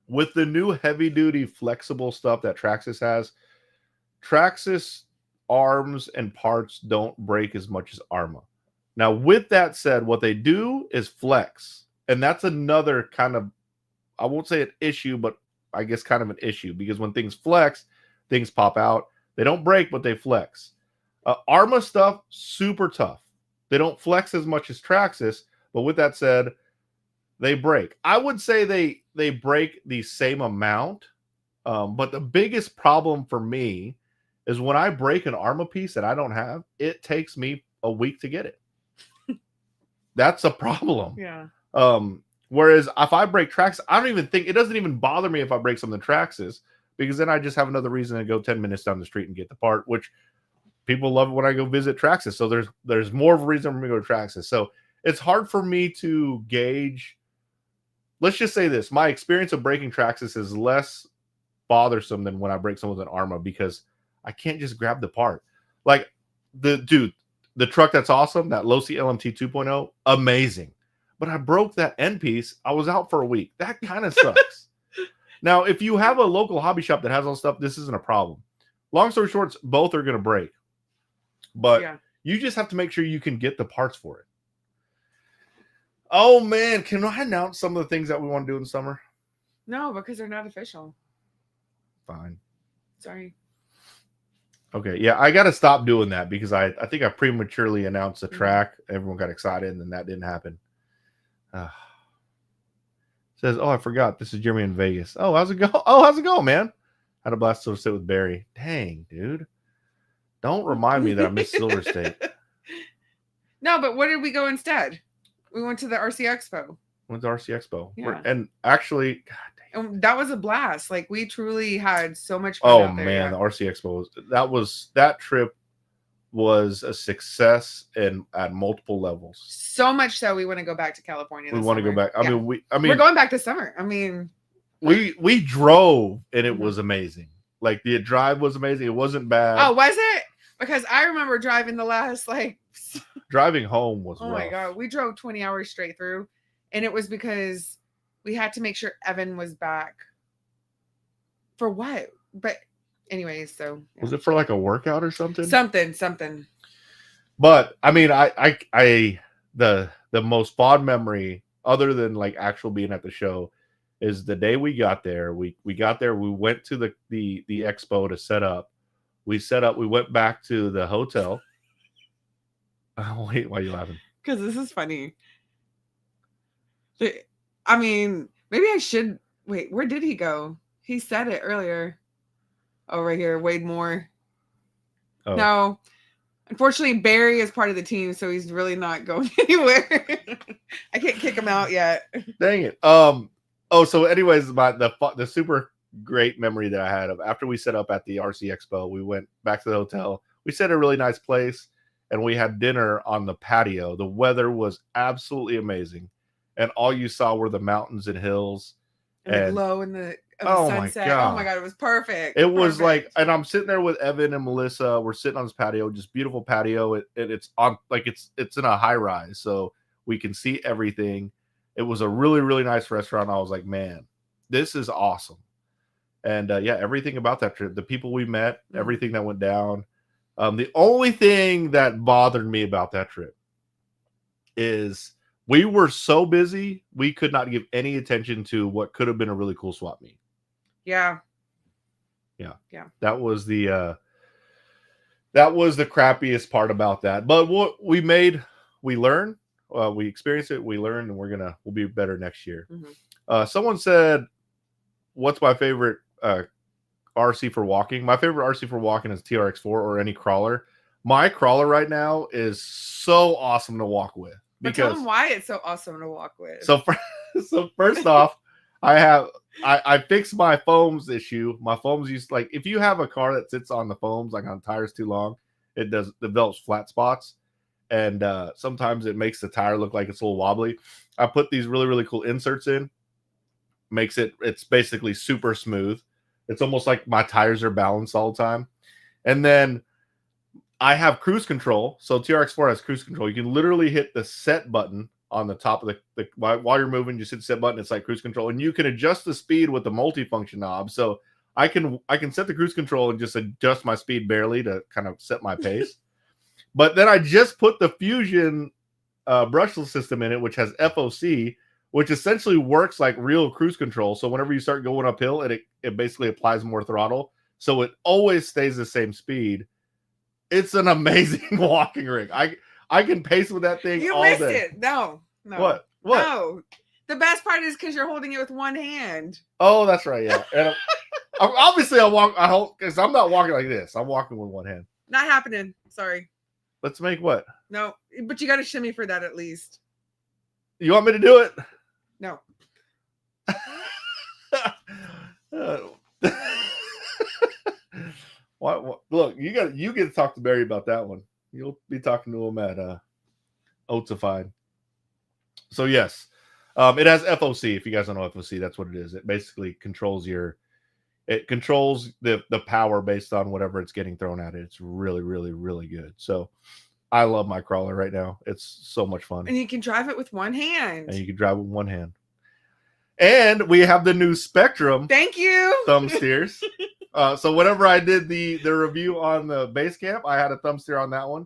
Speaker 1: with the new heavy duty flexible stuff that Traxxas has, Traxxas arms and parts don't break as much as Arma. Now, with that said, what they do is flex. And that's another kind of, I won't say an issue, but I guess kind of an issue, because when things flex, things pop out. They don't break, but they flex. Arma stuff, super tough. They don't flex as much as Traxxas, but with that said, they break. I would say they break the same amount, but the biggest problem for me is when I break an Arma piece that I don't have, it takes me a week to get it. That's a problem.
Speaker 2: Yeah.
Speaker 1: Whereas if I break Traxxas, I don't even think, it doesn't even bother me if I break some of the Traxxas, because then I just have another reason to go 10 minutes down the street and get the part, which people love it when I go visit Traxxas. So there's more of a reason for me to go to Traxxas. So it's hard for me to gauge. Let's just say this. My experience of breaking Traxxas is less bothersome than when I break someone with an Arma, because I can't just grab the part. Like the truck that's awesome, that Losi LMT 2.0, amazing. But I broke that end piece. I was out for a week. That kind of sucks. Now, if you have a local hobby shop that has all stuff, this isn't a problem. Long story short, both are going to break. But you just have to make sure you can get the parts for it. Oh, man. Can I announce some of the things that we want to do in the summer?
Speaker 2: No, because they're not official.
Speaker 1: Fine.
Speaker 2: Sorry.
Speaker 1: Okay. Yeah, I got to stop doing that because I think I prematurely announced the track. Everyone got excited, and then that didn't happen. Says, oh, I forgot. This is Jeremy in Vegas. Oh, how's it go? Oh, how's it going, man? Had a blast to sit with Barry. Dang, dude. Don't remind me that I missed Silver State.
Speaker 2: No, but where did we go instead? We went to the RC Expo.
Speaker 1: Went to RC Expo.
Speaker 2: Yeah.
Speaker 1: And actually, God,
Speaker 2: and that was a blast. Like, we truly had so much fun out there.
Speaker 1: Man, the RC Expo that trip was a success and at multiple levels.
Speaker 2: So much so we want to go back to California.
Speaker 1: We want to go back. I mean,
Speaker 2: we're going back this summer. I mean,
Speaker 1: we drove and it was amazing. Like, the drive was amazing. It wasn't bad.
Speaker 2: Oh, was it? Because I remember driving the last
Speaker 1: driving home was rough.
Speaker 2: My God, we drove 20 hours straight through, and it was because we had to make sure Evan was back. For what? But anyways, so
Speaker 1: was it for like a workout or something?
Speaker 2: Something. But
Speaker 1: I mean, the most fond memory, other than like actual being at the show, is the day we got there. We got there. We went to the expo to set up. We set up. We went back to the hotel. Wait, why are you laughing?
Speaker 2: Because this is funny. I mean, maybe I should wait. Where did he go? He said it earlier. Oh, right here, Wade Moore. Oh. No, unfortunately, Barry is part of the team, so he's really not going anywhere. I can't kick him out yet.
Speaker 1: Dang it. So anyways, the super great memory that I had of after we set up at the RC Expo, we went back to the hotel. We set a really nice place, and we had dinner on the patio. The weather was absolutely amazing, and all you saw were the mountains and hills
Speaker 2: and the glow in the of the sunset. Oh my God, it was perfect.
Speaker 1: It was like, and I'm sitting there with Evan and Melissa. We're sitting on this patio, just beautiful patio. It's on like it's in a high rise, so we can see everything. It was a really, really nice restaurant. I was like, man, this is awesome. And yeah, everything about that trip, the people we met, everything that went down. The only thing that bothered me about that trip is we were so busy, we could not give any attention to what could have been a really cool swap meet.
Speaker 2: Yeah.
Speaker 1: That was the crappiest part about that. But what we learned, we experienced it, we learned, and we'll be better next year. Someone said, what's my favorite RC for walking? My favorite RC for walking is TRX4 or any crawler. My crawler right now is so awesome to walk with.
Speaker 2: But tell them why it's so awesome to walk with.
Speaker 1: So first off, I fixed my foams issue. My foams like if you have a car that sits on the foams like on tires too long, it develops flat spots, and sometimes it makes the tire look like it's a little wobbly. I put these really, really cool inserts in. It's basically super smooth. It's almost like my tires are balanced all the time. And then I have cruise control. So TRX4 has cruise control. You can literally hit the set button on the top of the while you're moving, you hit the set button. It's like cruise control, and you can adjust the speed with the multifunction knob. So I can set the cruise control and just adjust my speed barely to kind of set my pace. But then I just put the Fusion brushless system in it, which has FOC, which essentially works like real cruise control. So whenever you start going uphill, it basically applies more throttle. So it always stays the same speed. It's an amazing walking rig. I can pace with that thing all day. You missed it.
Speaker 2: No.
Speaker 1: What?
Speaker 2: No. The best part is because you're holding it with one hand.
Speaker 1: Oh, that's right. Yeah. And obviously because I'm not walking like this. I'm walking with one hand.
Speaker 2: Not happening. Sorry.
Speaker 1: Let's make what?
Speaker 2: No, but you got to shimmy for that at least.
Speaker 1: You want me to do it?
Speaker 2: No.
Speaker 1: What? Look, you get to talk to Barry about that one. You'll be talking to him at Oatsified. So yes, it has FOC. If you guys don't know FOC, that's what it is. It basically controls the power based on whatever it's getting thrown at it. It's really, really, really good. So I love my crawler right now. It's so much fun.
Speaker 2: And you can drive it with one hand.
Speaker 1: And we have the new Spectrum.
Speaker 2: Thank you.
Speaker 1: Thumb steers. So whenever I did the review on the base camp, I had a thumb steer on that one.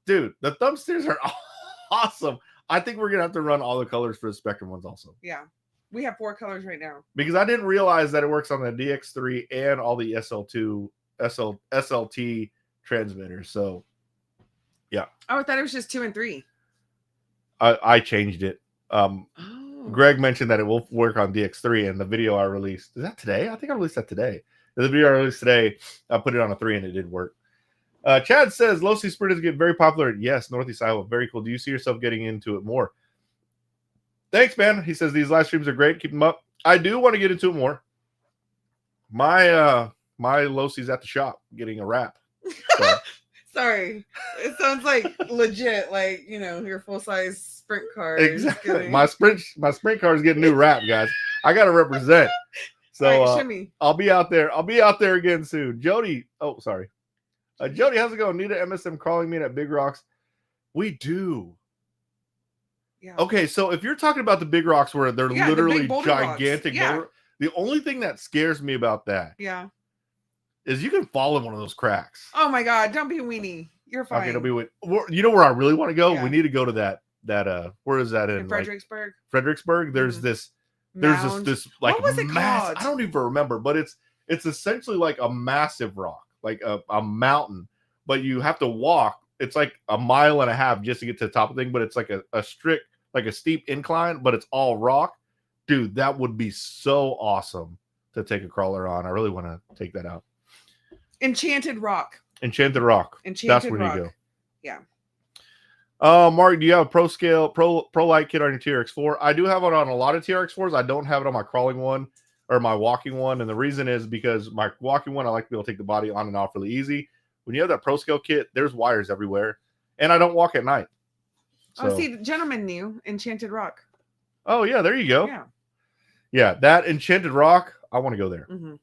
Speaker 1: Dude, the thumb steers are awesome. I think we're gonna have to run all the colors for the Spectrum ones also.
Speaker 2: Yeah, we have 4 colors right now.
Speaker 1: Because I didn't realize that it works on the DX3 and all the SLT transmitters. So yeah.
Speaker 2: Oh, I thought it was just 2 and 3.
Speaker 1: I changed it. Greg mentioned that it will work on DX3, and the video I released, is that today? I think I released that today. The video I released today, I put it on a 3 and it did work. Chad says, low C sprinters get very popular. Yes, Northeast Iowa. Very cool. Do you see yourself getting into it more? Thanks, man. He says, these live streams are great. Keep them up. I do want to get into it more. My low C's at the shop getting a wrap. So.
Speaker 2: Sorry. It sounds like legit, like, your full-size sprint car.
Speaker 1: Exactly. My sprint car is getting a new wrap, guys. I got to represent. So right, I'll be out there. I'll be out there again soon. Jody. Oh, sorry. Jody, how's it going? Need an MSM crawling meet at Big Rocks? We do. Yeah. Okay, so if you're talking about the Big Rocks where they're literally gigantic, the only thing that scares me about that is you can fall in one of those cracks.
Speaker 2: Oh my God, don't be a weenie. You're fine.
Speaker 1: Okay, don't be you know where I really want to go? Yeah. We need to go to that where is that in
Speaker 2: Fredericksburg?
Speaker 1: Like, Fredericksburg. There's this like what was it called? I don't even remember, but it's essentially like a massive rock, like a mountain, but you have to walk. It's like a mile and a half just to get to the top of the thing, but it's like a strict, like a steep incline, but it's all rock. Dude, that would be so awesome to take a crawler on. I really want to take that out.
Speaker 2: Enchanted Rock.
Speaker 1: That's where you go.
Speaker 2: Yeah.
Speaker 1: Mark, do you have a pro light kit on your TRX4? I do have it on a lot of TRX4s. I don't have it on my crawling one or my walking one. And the reason is because my walking one, I like to be able to take the body on and off really easy. When you have that pro scale kit, there's wires everywhere. And I don't walk at night. So.
Speaker 2: Oh, see, the gentleman knew Enchanted Rock.
Speaker 1: Oh, yeah, there you go. Yeah, that Enchanted Rock, I want to go there.
Speaker 2: Mm-hmm.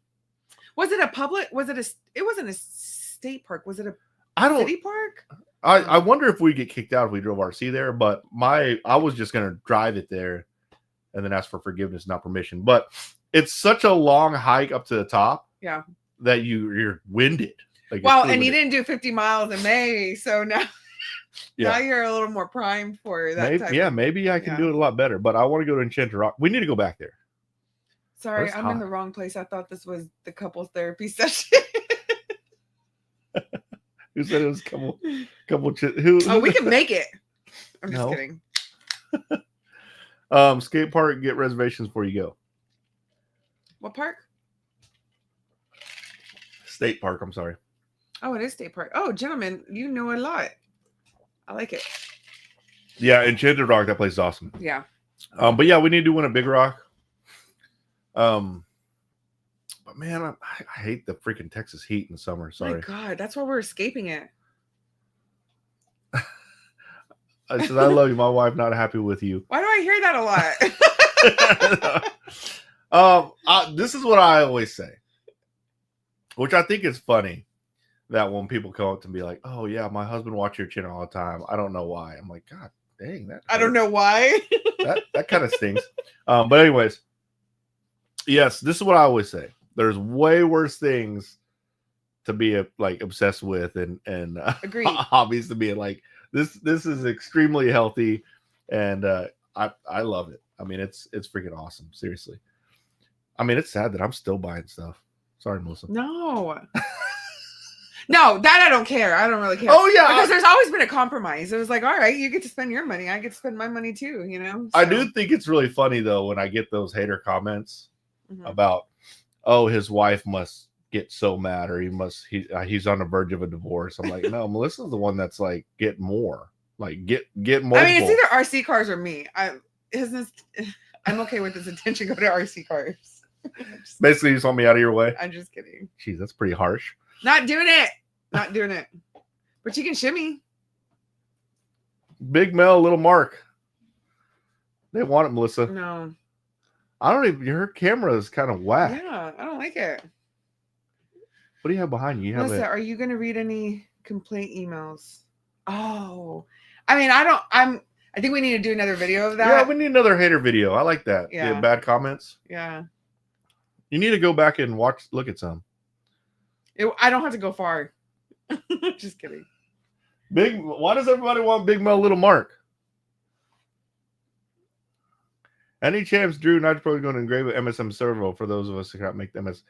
Speaker 2: Was it a public? Was it a? It wasn't a state park. Was it a city park?
Speaker 1: I wonder if we get kicked out if we drove RC there. But I was just gonna drive it there, and then ask for forgiveness, not permission. But it's such a long hike up to the top.
Speaker 2: Yeah. That
Speaker 1: you're winded. Like,
Speaker 2: well, and you didn't do 50 miles in May, so now.
Speaker 1: Yeah.
Speaker 2: Now you're a little more primed for that.
Speaker 1: Maybe I can do it a lot better, but I want to go to Enchanted Rock. We need to go back there.
Speaker 2: Sorry, I'm in the wrong place. I thought this was the couples therapy session.
Speaker 1: Who said it was couple?
Speaker 2: Oh, we can make it. I'm just kidding.
Speaker 1: Skate park, get reservations before you go.
Speaker 2: What park?
Speaker 1: State park, I'm sorry.
Speaker 2: Oh, it is state park. Oh, gentlemen, you know a lot. I like it.
Speaker 1: Yeah, Enchanted Rock, that place is awesome.
Speaker 2: Yeah.
Speaker 1: But yeah, we need to win a Big Rock. But man, I hate the freaking Texas heat in the summer. Sorry.
Speaker 2: My God, that's why we're escaping it.
Speaker 1: I said, I love you. My wife not happy with you.
Speaker 2: Why do I hear that
Speaker 1: a lot? This is what I always say, which I think is funny. That when people come up to me like, oh yeah, my husband watches your channel all the time. I don't know why. I'm like, God dang, that hurts.
Speaker 2: I don't know why.
Speaker 1: that kind of stings. But anyways, yes, this is what I always say. There's way worse things to be obsessed with and hobbies to be like this. This is extremely healthy, and I love it. I mean, it's freaking awesome. Seriously. I mean, it's sad that I'm still buying stuff. Sorry, Melissa.
Speaker 2: No. No, that I don't care. I don't really care.
Speaker 1: Oh, yeah.
Speaker 2: Because there's always been a compromise. It was like, all right, you get to spend your money. I get to spend my money too, you know? So.
Speaker 1: I do think it's really funny, though, when I get those hater comments about, oh, his wife must get so mad or he's on the verge of a divorce. I'm like, no, Melissa's the one that's like, get more. Like, get more.
Speaker 2: I mean, it's either RC cars or me. I'm okay with this attention go to RC cars.
Speaker 1: Basically, you just want me out of your way?
Speaker 2: I'm just kidding.
Speaker 1: Jeez, that's pretty harsh.
Speaker 2: Not doing it. Not doing it. But you can shimmy.
Speaker 1: Big Mel, little Mark. They want it, Melissa.
Speaker 2: No.
Speaker 1: I don't even. Her camera is kind of whack.
Speaker 2: Yeah, I don't like it.
Speaker 1: What do you have behind you?
Speaker 2: Melissa, are you going to read any complaint emails? Oh, I mean, I think we need to do another video of that.
Speaker 1: Yeah, we need another hater video. I like that.
Speaker 2: Yeah.
Speaker 1: Bad comments.
Speaker 2: Yeah.
Speaker 1: You need to go back and look at some.
Speaker 2: I don't have to go far. Just kidding.
Speaker 1: Why does everybody want Big Mel, little Mark? Any chance Drew Nitro is going to engrave an MSM servo for those of us who cannot make the MS?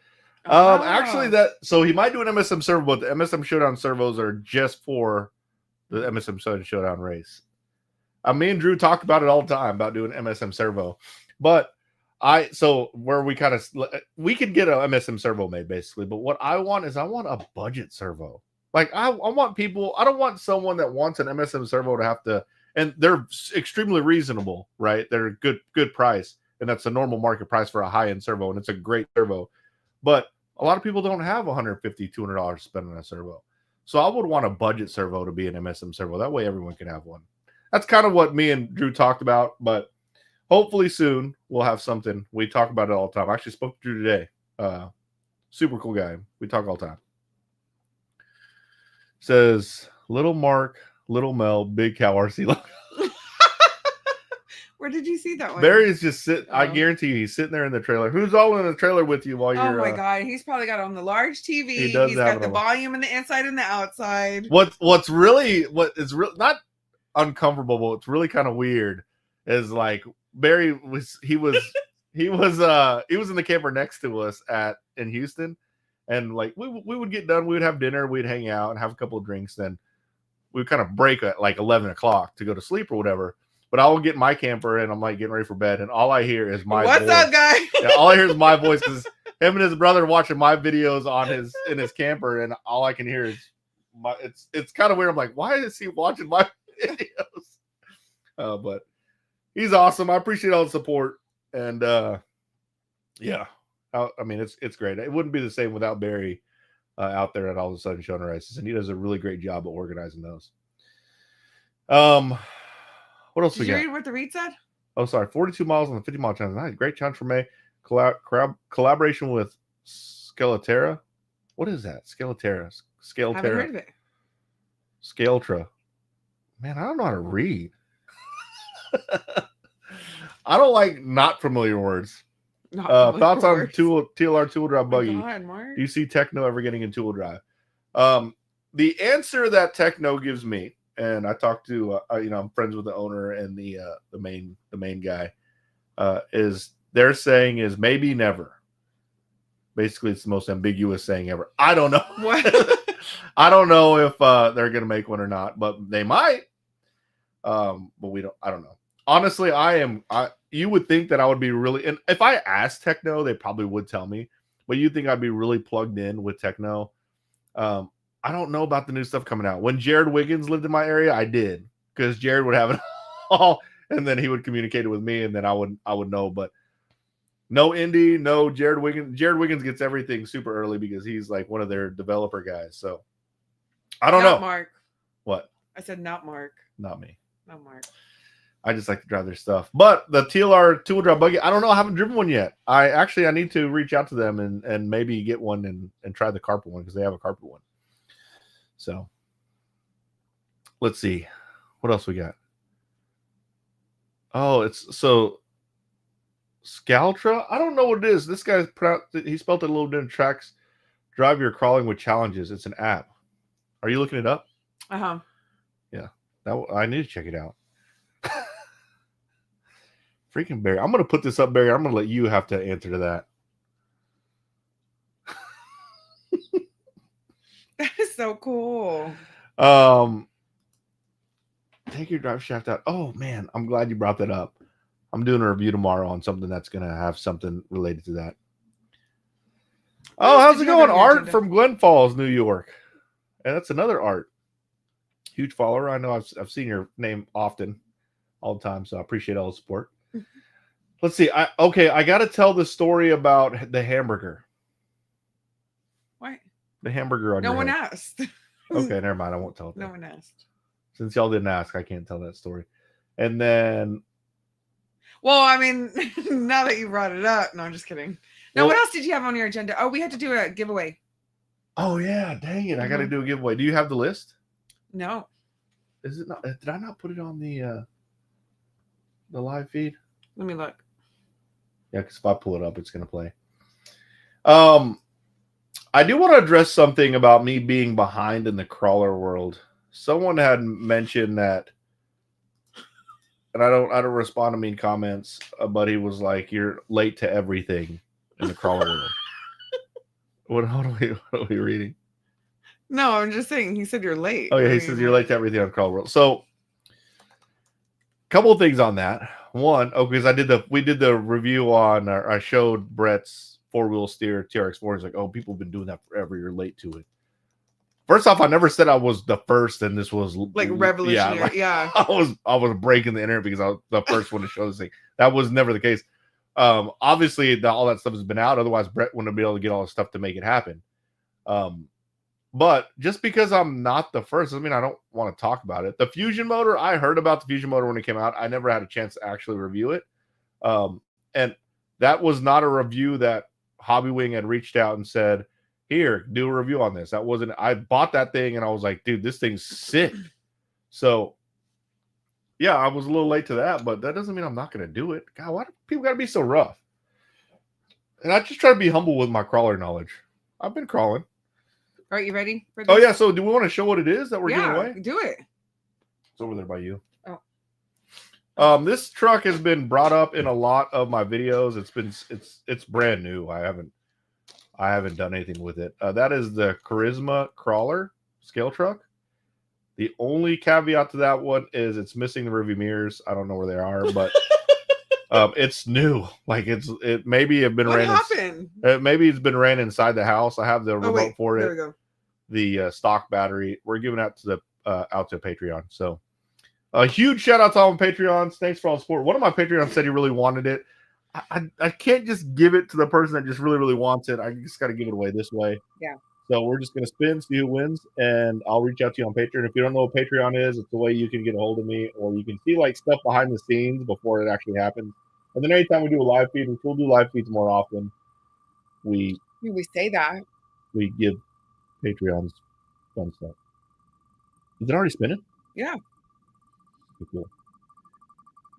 Speaker 1: Actually, so he might do an MSM servo, but the MSM Showdown servos are just for the MSM Southern Showdown race. Me and Drew talked about it all the time about doing MSM servo, but we could get a MSM servo made basically, but what I want is a budget servo. Like I want people, I don't want someone that wants an MSM servo to have to, and they're extremely reasonable, right? They're good price, and that's a normal market price for a high-end servo, and it's a great servo. But a lot of people don't have $150, $200 to spend on a servo. So I would want a budget servo to be an MSM servo. That way everyone can have one. That's kind of what me and Drew talked about, but hopefully soon we'll have something. We talk about it all the time. I actually spoke to Drew today. Super cool guy. We talk all the time. Says, little Mark, little Mel, big cow RC logo.
Speaker 2: Where did you see that one?
Speaker 1: Barry's just sitting. I guarantee you, he's sitting there in the trailer. Who's all in the trailer with you while you're?
Speaker 2: Oh my God, he's probably got on the large TV. He's got the volume in the inside and the outside. What's
Speaker 1: voice.
Speaker 2: up, guy?
Speaker 1: Yeah, all I hear is my voice because him and his brother watching my videos in his camper, and all I can hear is it's kind of weird. I'm like, why is he watching my videos? But he's awesome. I appreciate all the support, and yeah, I mean it's great. It wouldn't be the same without Barry out there at all the Southern Showdown races, and he does a really great job of organizing those. What else
Speaker 2: Did
Speaker 1: we
Speaker 2: you
Speaker 1: got?
Speaker 2: read what the read said?
Speaker 1: Oh, sorry. 42 miles on the 50-mile challenge. Nice. Great challenge for May. Collaboration with Skeleterra. What is that? Skeleterra.
Speaker 2: Haven't heard of it.
Speaker 1: Skeletra. Man, I don't know how to read. I don't like not familiar words. Thoughts on TLR tool drive buggy?
Speaker 2: God, Mark.
Speaker 1: Do you see Techno ever getting in tool drive? The answer that Techno gives me, and I talked to, I'm friends with the owner and the main guy, is they're saying is maybe never. Basically, it's the most ambiguous saying ever. I don't know.
Speaker 2: What?
Speaker 1: I don't know if they're going to make one or not, but they might. But I don't know. Honestly, you would think that I would be really, and if I asked Techno, they probably would tell me, but you think I'd be really plugged in with Techno. I don't know about the new stuff coming out. When Jared Wiggins lived in my area, I did, because Jared would have it all, and then he would communicate it with me, and then I would know. But no Indy, no Jared Wiggins. Jared Wiggins gets everything super early because he's like one of their developer guys. So I don't know.
Speaker 2: Mark.
Speaker 1: What?
Speaker 2: I said not Mark.
Speaker 1: Not me.
Speaker 2: Not Mark.
Speaker 1: I just like to drive their stuff. But the TLR tool drive buggy, I don't know. I haven't driven one yet. I need to reach out to them and maybe get one and try the carpet one, because they have a carpet one. So let's see. What else we got? Oh, it's so Scaltra. I don't know what it is. This guy he spelled it a little different. Tracks drive your crawling with challenges. It's an app. Are you looking it up?
Speaker 2: Uh-huh.
Speaker 1: Yeah. I need to check it out. Freaking Barry. I'm going to put this up, Barry. I'm going to let you have to answer to that.
Speaker 2: That is so cool.
Speaker 1: Take your drive shaft out. Oh, man. I'm glad you brought that up. I'm doing a review tomorrow on something that's going to have something related to that. Oh, how's it going? Art from Glen Falls, New York. And that's another Art. Huge follower. I know I've seen your name often, all the time, so I appreciate all the support. Let's see. I got to tell the story about the hamburger.
Speaker 2: What?
Speaker 1: The hamburger on
Speaker 2: no
Speaker 1: your
Speaker 2: one
Speaker 1: head.
Speaker 2: asked.
Speaker 1: Okay, never mind. I won't tell it.
Speaker 2: No one asked.
Speaker 1: Since y'all didn't ask, I can't tell that story. And then,
Speaker 2: well, I mean, now that you brought it up, no, I'm just kidding. Now, what else did you have on your agenda? Oh, we had to do a giveaway.
Speaker 1: Oh yeah, dang it! I got to do a giveaway. Do you have the list?
Speaker 2: No.
Speaker 1: Is it not? Did I not put it on the live feed?
Speaker 2: Let me look.
Speaker 1: Yeah, because if I pull it up, it's gonna play. I do want to address something about me being behind in the crawler world. Someone had mentioned that, and I don't respond to mean comments, but he was like, "You're late to everything in the crawler world." What are we reading?
Speaker 2: No, I'm just saying. He said you're late.
Speaker 1: Oh yeah, he says you're late to everything on crawler world. So, a couple of things on that. One, because we did the review on, I showed Brett's 4-wheel steer TRX4. He's like, "Oh, people have been doing that forever. You're late to it." First off, I never said I was the first, and this was
Speaker 2: like revolutionary. Yeah.
Speaker 1: I was breaking the internet because I was the first one to show this thing. That was never the case. Obviously, all that stuff has been out. Otherwise, Brett wouldn't be able to get all the stuff to make it happen. But just because I'm not the first doesn't mean I don't want to talk about it. The Fusion motor, I heard about the Fusion motor when it came out. I never had a chance to actually review it. And that was not a review that Hobbywing had reached out and said, "Here, do a review on this." That wasn't, I bought that thing and I was like, dude, this thing's sick. So yeah, I was a little late to that, but that doesn't mean I'm not going to do it. God, why do people got to be so rough? And I just try to be humble with my crawler knowledge. I've been crawling.
Speaker 2: All right, you ready for this?
Speaker 1: Oh yeah, so do we want to show what it is that we're giving away?
Speaker 2: Do it.
Speaker 1: It's over there by you.
Speaker 2: Oh.
Speaker 1: This truck has been brought up in a lot of my videos. It's brand new. I haven't done anything with it. That is the Charisma Crawler scale truck. The only caveat to that one is it's missing the rearview mirrors. I don't know where they are, but it's new. Like it maybe have been
Speaker 2: what
Speaker 1: ran.
Speaker 2: Happened?
Speaker 1: Maybe it's been ran inside the house. I have the remote for it.
Speaker 2: There we go.
Speaker 1: The stock battery. We're giving out to Patreon. So a huge shout out to all my Patreons. Thanks for all the support. One of my Patreons said he really wanted it. I can't just give it to the person that just really, really wants it. I just got to give it away this way.
Speaker 2: Yeah.
Speaker 1: So we're just going to spin, see who wins, and I'll reach out to you on Patreon. If you don't know what Patreon is, it's the way you can get a hold of me, or you can see like stuff behind the scenes before it actually happens. And then anytime we do a live feed, which we'll do live feeds more often, we
Speaker 2: say that.
Speaker 1: We give Patreons fun stuff. Is it already spinning?
Speaker 2: Yeah.
Speaker 1: Okay, cool.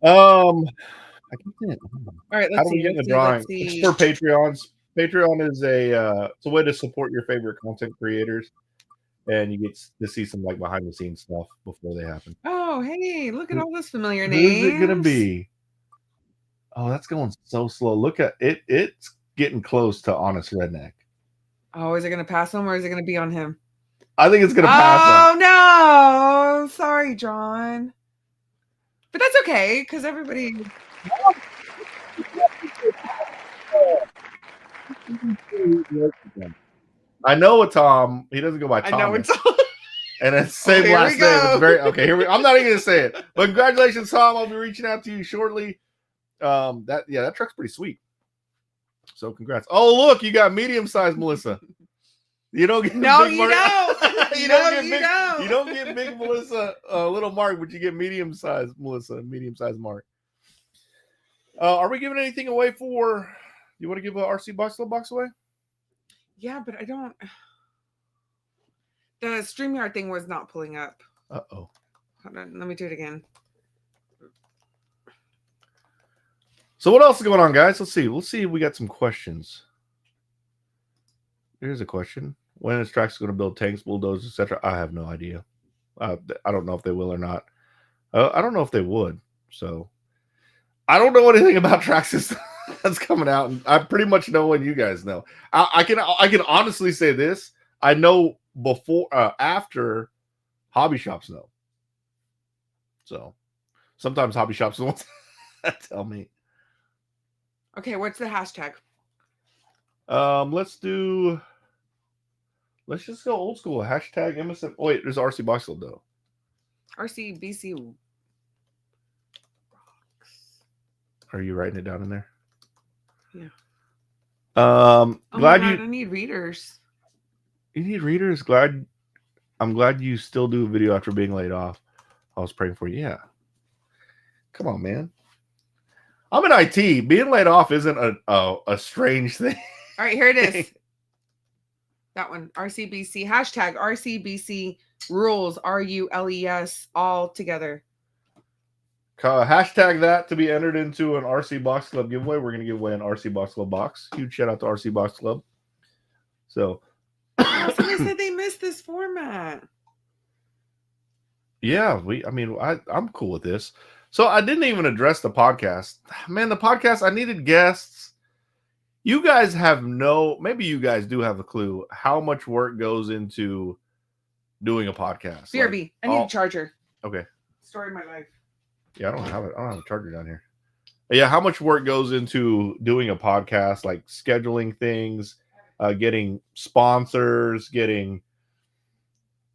Speaker 1: I can't think.
Speaker 2: All right, let's
Speaker 1: How do
Speaker 2: see.
Speaker 1: we get in the drawing? It's for Patreons. Patreon is it's a way to support your favorite content creators, and you get to see some like behind the scenes stuff before they happen.
Speaker 2: Oh, hey, look at all those familiar names.
Speaker 1: Who's it gonna be? Oh, that's going so slow. Look at it. It's getting close to Honest Redneck.
Speaker 2: Oh, is it gonna pass him or is it gonna be on him?
Speaker 1: I think it's gonna pass him.
Speaker 2: Oh no. Sorry, John. But that's okay, because everybody.
Speaker 1: I know it's Tom. He doesn't go by Tom.
Speaker 2: I know it's
Speaker 1: and it's same
Speaker 2: okay,
Speaker 1: last name. It's very okay. Here I'm not even gonna say it. But congratulations, Tom. I'll be reaching out to you shortly. That truck's pretty sweet. So congrats. Oh, look, you got medium-sized Melissa. You don't get
Speaker 2: no,
Speaker 1: big
Speaker 2: you
Speaker 1: Mark.
Speaker 2: don't.
Speaker 1: You don't get big Melissa, little Mark, but you get medium-sized Melissa, medium-sized Mark. Are we giving anything away for? You want to give a RC box away?
Speaker 2: Yeah, but I don't. The StreamYard thing was not pulling up.
Speaker 1: Uh-oh.
Speaker 2: Hold on, let me do it again.
Speaker 1: So what else is going on, guys? Let's see. We'll see if we got some questions. Here's a question. When is Traxxas going to build tanks, bulldozers, etc.? I have no idea. I don't know if they will or not. I don't know if they would. So I don't know anything about Traxxas that's coming out. And I pretty much know what you guys know. I can honestly say this. I know after hobby shops know. So sometimes hobby shops don't tell me.
Speaker 2: Okay, what's the hashtag?
Speaker 1: Let's just go old school. Hashtag MSM. Oh, wait, there's RC Box Club though.
Speaker 2: RCBC.
Speaker 1: Are you writing it down in there?
Speaker 2: Yeah.
Speaker 1: Glad
Speaker 2: I need readers.
Speaker 1: You need readers. I'm glad you still do a video after being laid off. I was praying for you. Yeah. Come on, man. I'm in IT. Being laid off isn't a strange thing.
Speaker 2: All right, here it is. That one. RCBC. Hashtag RCBC rules. RULES. All together.
Speaker 1: Hashtag that to be entered into an RC Box Club giveaway. We're going to give away an RC Box Club box. Huge shout out to RC Box Club. So.
Speaker 2: Somebody said they missed this format.
Speaker 1: Yeah, I'm cool with this. So I didn't even address the podcast. Man, the podcast, I needed guests. You guys maybe you guys do have a clue how much work goes into doing a podcast.
Speaker 2: BRB, I need a charger.
Speaker 1: Okay.
Speaker 2: Story of my life.
Speaker 1: Yeah, I don't have a charger down here. But yeah, how much work goes into doing a podcast, like scheduling things, getting sponsors, getting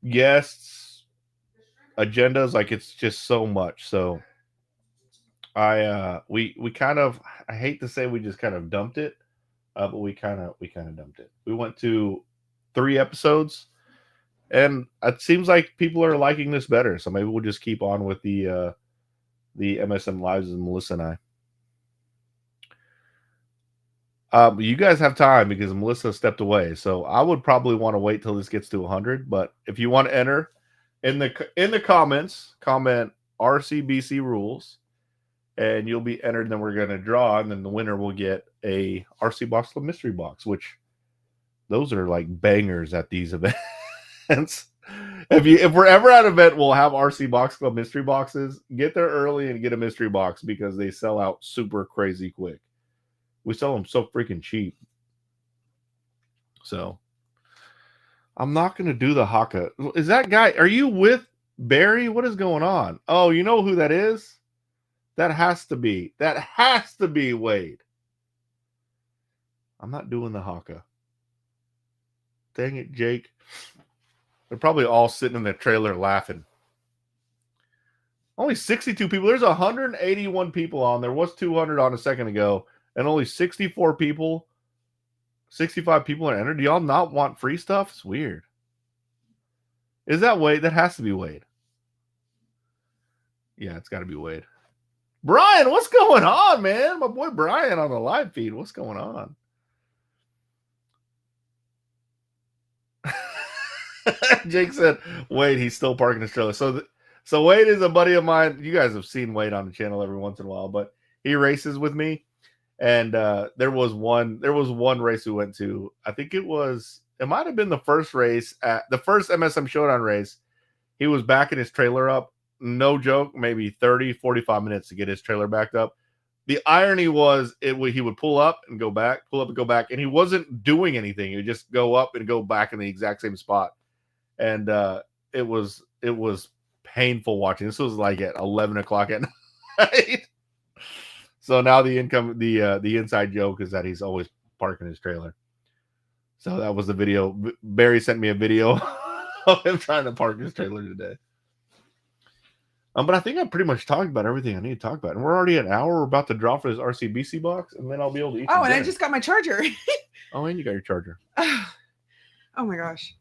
Speaker 1: guests, agendas, like it's just so much. So we kind of, I hate to say we just kind of dumped it, but we kind of dumped it. We went to 3 episodes, and it seems like people are liking this better. So maybe we'll just keep on with the MSM Lives with Melissa and I. You guys have time because Melissa stepped away, so I would probably want to wait till this gets to 100. But if you want to enter in the comments, comment RCBC rules, and you'll be entered. And then we're going to draw, and then the winner will get a RC Box Club mystery box, which those are like bangers at these events. If we're ever at an event, we'll have RC Box Club mystery boxes. Get there early and get a mystery box because they sell out super crazy quick. We sell them so freaking cheap. So I'm not going to do the haka. Is that guy? Are you with Barry? What is going on? Oh, you know who that is? That has to be Wade. I'm not doing the haka. Dang it, Jake. They're probably all sitting in the trailer laughing. Only 62 people. There's 181 people on. There was 200 on a second ago. And only 65 people are entered. Do y'all not want free stuff? It's weird. Is that Wade? That has to be Wade. Yeah, it's got to be Wade. Brian, what's going on, man? My boy Brian on the live feed. What's going on? Jake said, Wade, he's still parking his trailer. So Wade is a buddy of mine. You guys have seen Wade on the channel every once in a while, but he races with me. And there was one race we went to. I think it might have been the first race at the first MSM Showdown race. He was backing his trailer up. No joke, maybe 30, 45 minutes to get his trailer backed up. The irony was he would pull up and go back, and he wasn't doing anything. He would just go up and go back in the exact same spot. And it was painful watching. This was like at 11 o'clock at night. So now the inside joke is that he's always parking his trailer. So that was the video. Barry sent me a video of him trying to park his trailer today. But I think I pretty much talked about everything I need to talk about. And we're already an hour. We're about to drop for this RCBC box, and then I'll be able to eat.
Speaker 2: Oh, and dinner. I just got my charger.
Speaker 1: Oh, and you got your charger.
Speaker 2: Oh my gosh.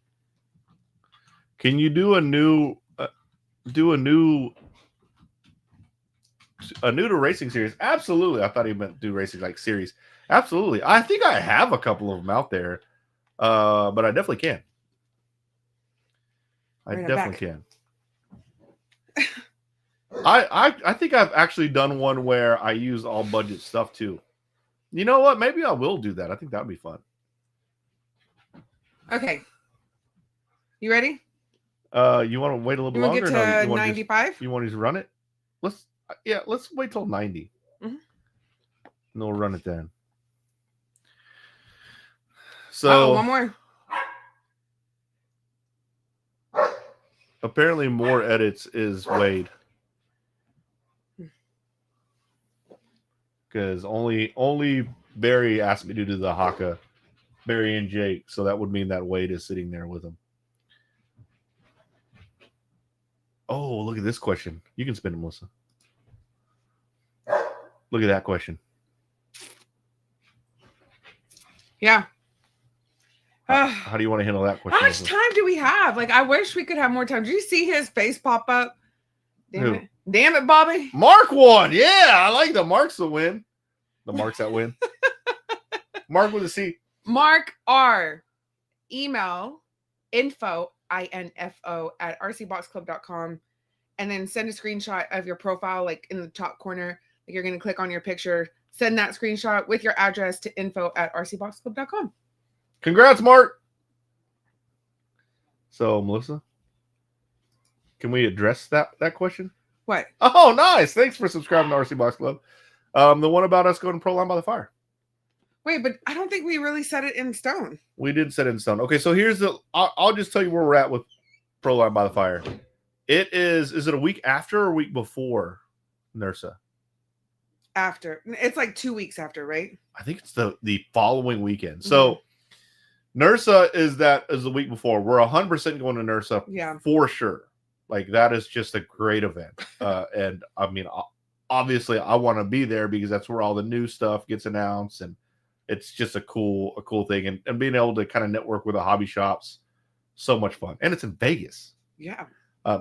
Speaker 1: Can you do a new to racing series? Absolutely. I thought he meant do racing like series. Absolutely. I think I have a couple of them out there. But I definitely can. I definitely can. I think I've actually done one where I use all budget stuff too. You know what? Maybe I will do that. I think that'd be fun.
Speaker 2: Okay. You ready?
Speaker 1: You want to wait a little bit longer?
Speaker 2: Get to 95?
Speaker 1: You want to just run it? Let's wait till 90. Mm-hmm. And we'll run it then. So
Speaker 2: one more.
Speaker 1: Apparently more edits is Wade. Because only Barry asked me to do the Haka, Barry and Jake, so that would mean that Wade is sitting there with him. Oh, look at this question. You can spin it, Melissa. Look at that question.
Speaker 2: Yeah.
Speaker 1: How do you want to handle that question?
Speaker 2: How much time do we have? Like, I wish we could have more time. Did you see his face pop up? Damn it, Bobby.
Speaker 1: Mark won. Yeah, I like the Marks to win. The Marks that win. Mark with a C.
Speaker 2: Mark R. Email info at rcboxclub.com, and then send a screenshot of your profile, like in the top corner. Like you're going to click on your picture. Send that screenshot with your address to info at rcboxclub.com.
Speaker 1: Congrats, Mark. So, Melissa, can we address that question?
Speaker 2: What?
Speaker 1: Oh, nice. Thanks for subscribing to RC Box Club. The one about us going pro line by the fire.
Speaker 2: Wait, but I don't think we really set it in stone.
Speaker 1: We did set it in stone. Okay, so here's I'll just tell you where we're at with pro line by the fire. Is it a week after or a week before NERSA?
Speaker 2: After. It's like 2 weeks after, right?
Speaker 1: I think it's the following weekend. So NERSA is the week before. We're 100% going to NERSA for sure. Like that is just a great event. And I mean, obviously I want to be there because that's where all the new stuff gets announced, and it's just a cool thing. And being able to kind of network with the hobby shops, so much fun. And it's in Vegas.
Speaker 2: Yeah.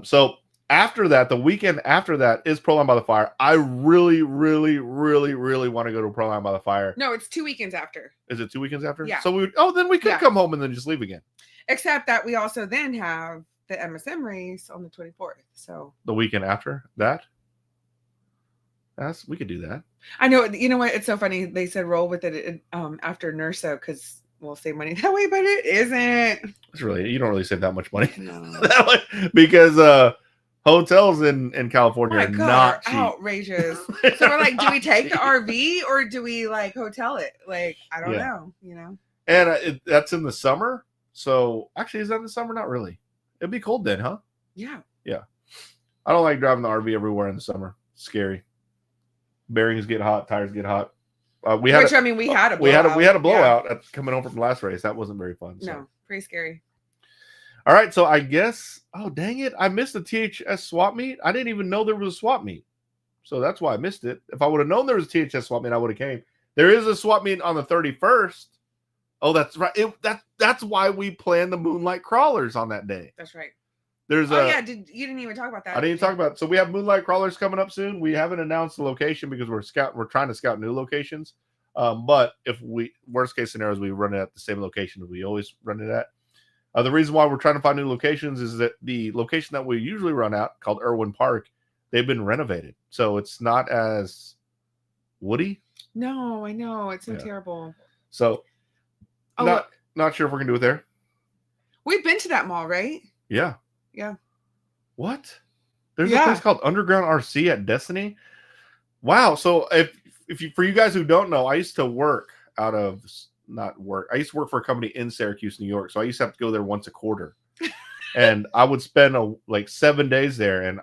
Speaker 1: So after that, the weekend after that is Pro Line by the Fire. I really, really, really, really want to go to Pro Line by the Fire.
Speaker 2: No, it's 2 weekends after.
Speaker 1: Is it 2 weekends after?
Speaker 2: Yeah.
Speaker 1: So then we could come home and then just leave again.
Speaker 2: Except that we also then have the MSM race on the 24th. So
Speaker 1: the weekend after that? We could do that.
Speaker 2: I know. You know what? It's so funny. They said roll with it after NERSA because we'll save money that way, but it isn't.
Speaker 1: It's really, you don't really save that much money.
Speaker 2: No.
Speaker 1: That way, because hotels in California are not cheap.
Speaker 2: Outrageous. So we're like, do we take the RV or do we like hotel it? Like, I don't know, you know.
Speaker 1: And that's in the summer. So actually, is that in the summer? Not really. It'd be cold then, huh?
Speaker 2: Yeah.
Speaker 1: Yeah. I don't like driving the RV everywhere in the summer. It's scary. Bearings get hot, tires get hot. We had a blowout coming home from the last race. That wasn't very fun. So.
Speaker 2: No, pretty scary.
Speaker 1: All right, so I guess. Oh dang it! I missed the THS swap meet. I didn't even know there was a swap meet, so that's why I missed it. If I would have known there was a THS swap meet, I would have came. There is a swap meet on the 31st. Oh, that's right. That's why we planned the Moonlight Crawlers on that day.
Speaker 2: That's right.
Speaker 1: There's
Speaker 2: you didn't even talk about that.
Speaker 1: I didn't talk about. So we have Moonlight Crawlers coming up soon. We haven't announced the location because we're trying to scout new locations. But if worst case scenarios, we run it at the same location we always run it at. The reason why we're trying to find new locations is that the location that we usually run out, called Irwin Park, they've been renovated, so it's not as woody.
Speaker 2: No, I know, it's so terrible.
Speaker 1: So, not sure if we're gonna do it there.
Speaker 2: We've been to that mall, right?
Speaker 1: Yeah.
Speaker 2: Yeah.
Speaker 1: What? There's a place called Underground RC at Destiny. Wow. So if you, for you guys who don't know, I used to work out of I used to work for a company in Syracuse, New York. So I used to have to go there once a quarter, and I would spend like 7 days there, and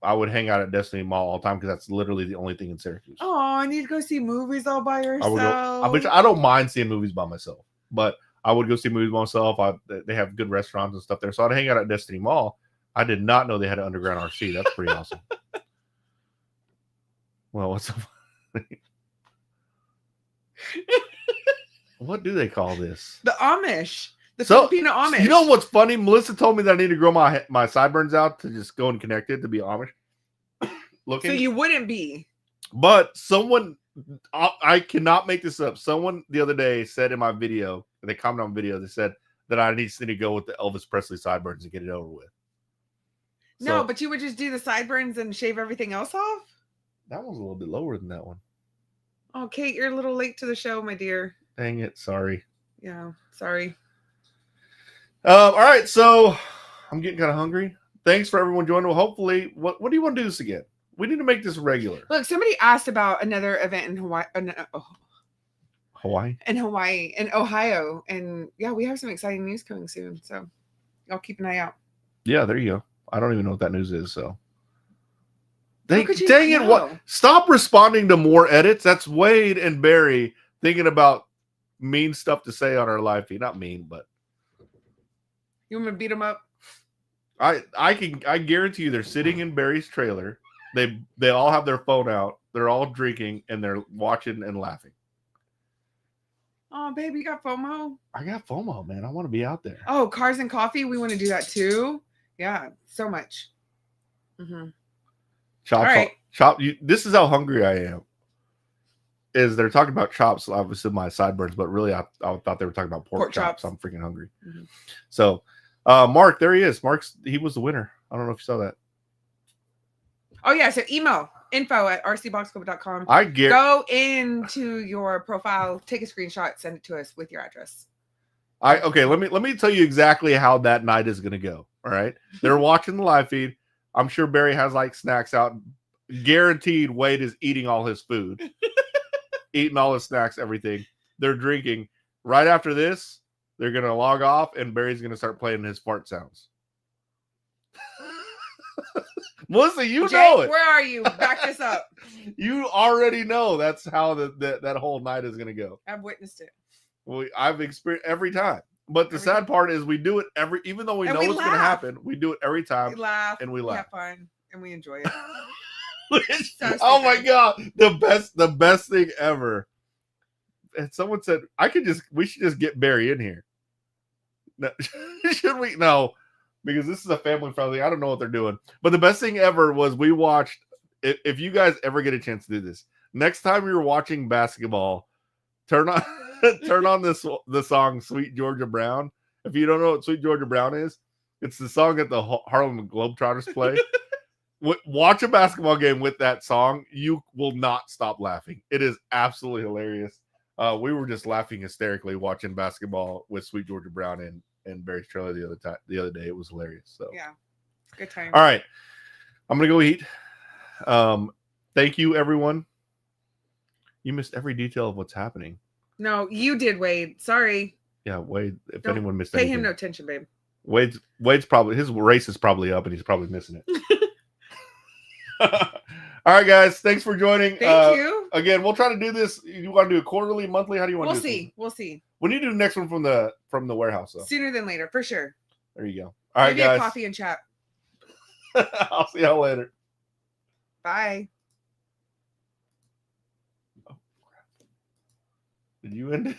Speaker 1: I would hang out at Destiny Mall all the time because that's literally the only thing in Syracuse.
Speaker 2: Oh, I need to go see movies all by yourself.
Speaker 1: I don't mind seeing movies by myself, but I would go see movies by myself. They have good restaurants and stuff there, so I'd hang out at Destiny Mall. I did not know they had an underground RC. That's pretty awesome. Well, what's so funny? What do they call this?
Speaker 2: The Amish. The Filipino Amish.
Speaker 1: You know what's funny? Melissa told me that I need to grow my sideburns out to just go and connect it to be Amish looking.
Speaker 2: So you wouldn't be.
Speaker 1: But someone, I cannot make this up. Someone the other day said in my video, they commented on video, they said that I need to go with the Elvis Presley sideburns and get it over with.
Speaker 2: No, but you would just do the sideburns and shave everything else off?
Speaker 1: That one's a little bit lower than that one.
Speaker 2: Oh, Kate, you're a little late to the show, my dear.
Speaker 1: Dang it. Sorry.
Speaker 2: Yeah, sorry.
Speaker 1: All right, so I'm getting kind of hungry. Thanks for everyone joining. Well, hopefully, what do you want to do this again? We need to make this regular.
Speaker 2: Look, somebody asked about another event in Hawaii. In Ohio. And yeah, we have some exciting news coming soon. So I'll keep an eye out.
Speaker 1: Yeah, there you go. I don't even know what that news is. So dang it. What? Stop responding to more edits. That's Wade and Barry thinking about mean stuff to say on our live feed. Not mean, but
Speaker 2: you want me to beat them up?
Speaker 1: I guarantee you they're sitting in Barry's trailer. They all have their phone out. They're all drinking and they're watching and laughing.
Speaker 2: Oh, baby, you got FOMO?
Speaker 1: I got FOMO, man. I want to be out there.
Speaker 2: Oh, Cars and Coffee. We want to do that too. Yeah, so much. Mm-hmm.
Speaker 1: Chop. This is how hungry I am. Is they're talking about chops, obviously my sideburns, but really I thought they were talking about pork chops. I'm freaking hungry. Mm-hmm. So, Mark, there he is. He was the winner. I don't know if you saw that.
Speaker 2: Oh yeah, so email info@rcboxclub.com. Go into your profile, take a screenshot, send it to us with your address.
Speaker 1: Okay, let me tell you exactly how that night is gonna go. All right. They're watching the live feed. I'm sure Barry has like snacks out. Guaranteed Wade is eating all his food. Eating all his snacks, everything. They're drinking. Right after this, they're gonna log off and Barry's gonna start playing his fart sounds. Melissa, you know it.
Speaker 2: Where are you? Back this up.
Speaker 1: You already know that's how that whole night is going to go.
Speaker 2: I've witnessed it.
Speaker 1: Well, I've experienced every time. But the sad part is we do it even though we know what's going to happen, we do it every time.
Speaker 2: We laugh.
Speaker 1: And we laugh.
Speaker 2: We have fun. And we enjoy it.
Speaker 1: Oh my God. The best thing ever. And someone said, we should just get Barry in here. No, should we? No. Because this is a family friendly. I don't know what they're doing. But the best thing ever was we watched, if you guys ever get a chance to do this, next time you're watching basketball, turn on the song Sweet Georgia Brown. If you don't know what Sweet Georgia Brown is, it's the song that the Harlem Globetrotters play. Watch a basketball game with that song. You will not stop laughing. It is absolutely hilarious. We were just laughing hysterically watching basketball with Sweet Georgia Brown and Barry's trailer the other day. It was hilarious. So
Speaker 2: yeah, good time.
Speaker 1: All right, I'm gonna go eat. Thank you, everyone. You missed every detail of what's happening.
Speaker 2: No, you did, Wade. Sorry.
Speaker 1: Yeah, Wade. If
Speaker 2: Don't
Speaker 1: anyone missed
Speaker 2: pay
Speaker 1: anything,
Speaker 2: him no attention, babe.
Speaker 1: Wade's probably, his race is probably up and he's probably missing it. All right, guys. Thanks for joining.
Speaker 2: Thank you.
Speaker 1: Again, we'll try to do this. You want to do a quarterly, monthly? How do you want to do this?
Speaker 2: We'll see.
Speaker 1: When you do the next one from the warehouse, though?
Speaker 2: Sooner than later, for sure.
Speaker 1: There you go. All right,
Speaker 2: maybe
Speaker 1: guys.
Speaker 2: A coffee and chat.
Speaker 1: I'll see y'all later.
Speaker 2: Bye.
Speaker 1: Oh, crap. Did you end it?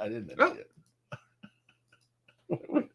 Speaker 1: I didn't end it yet.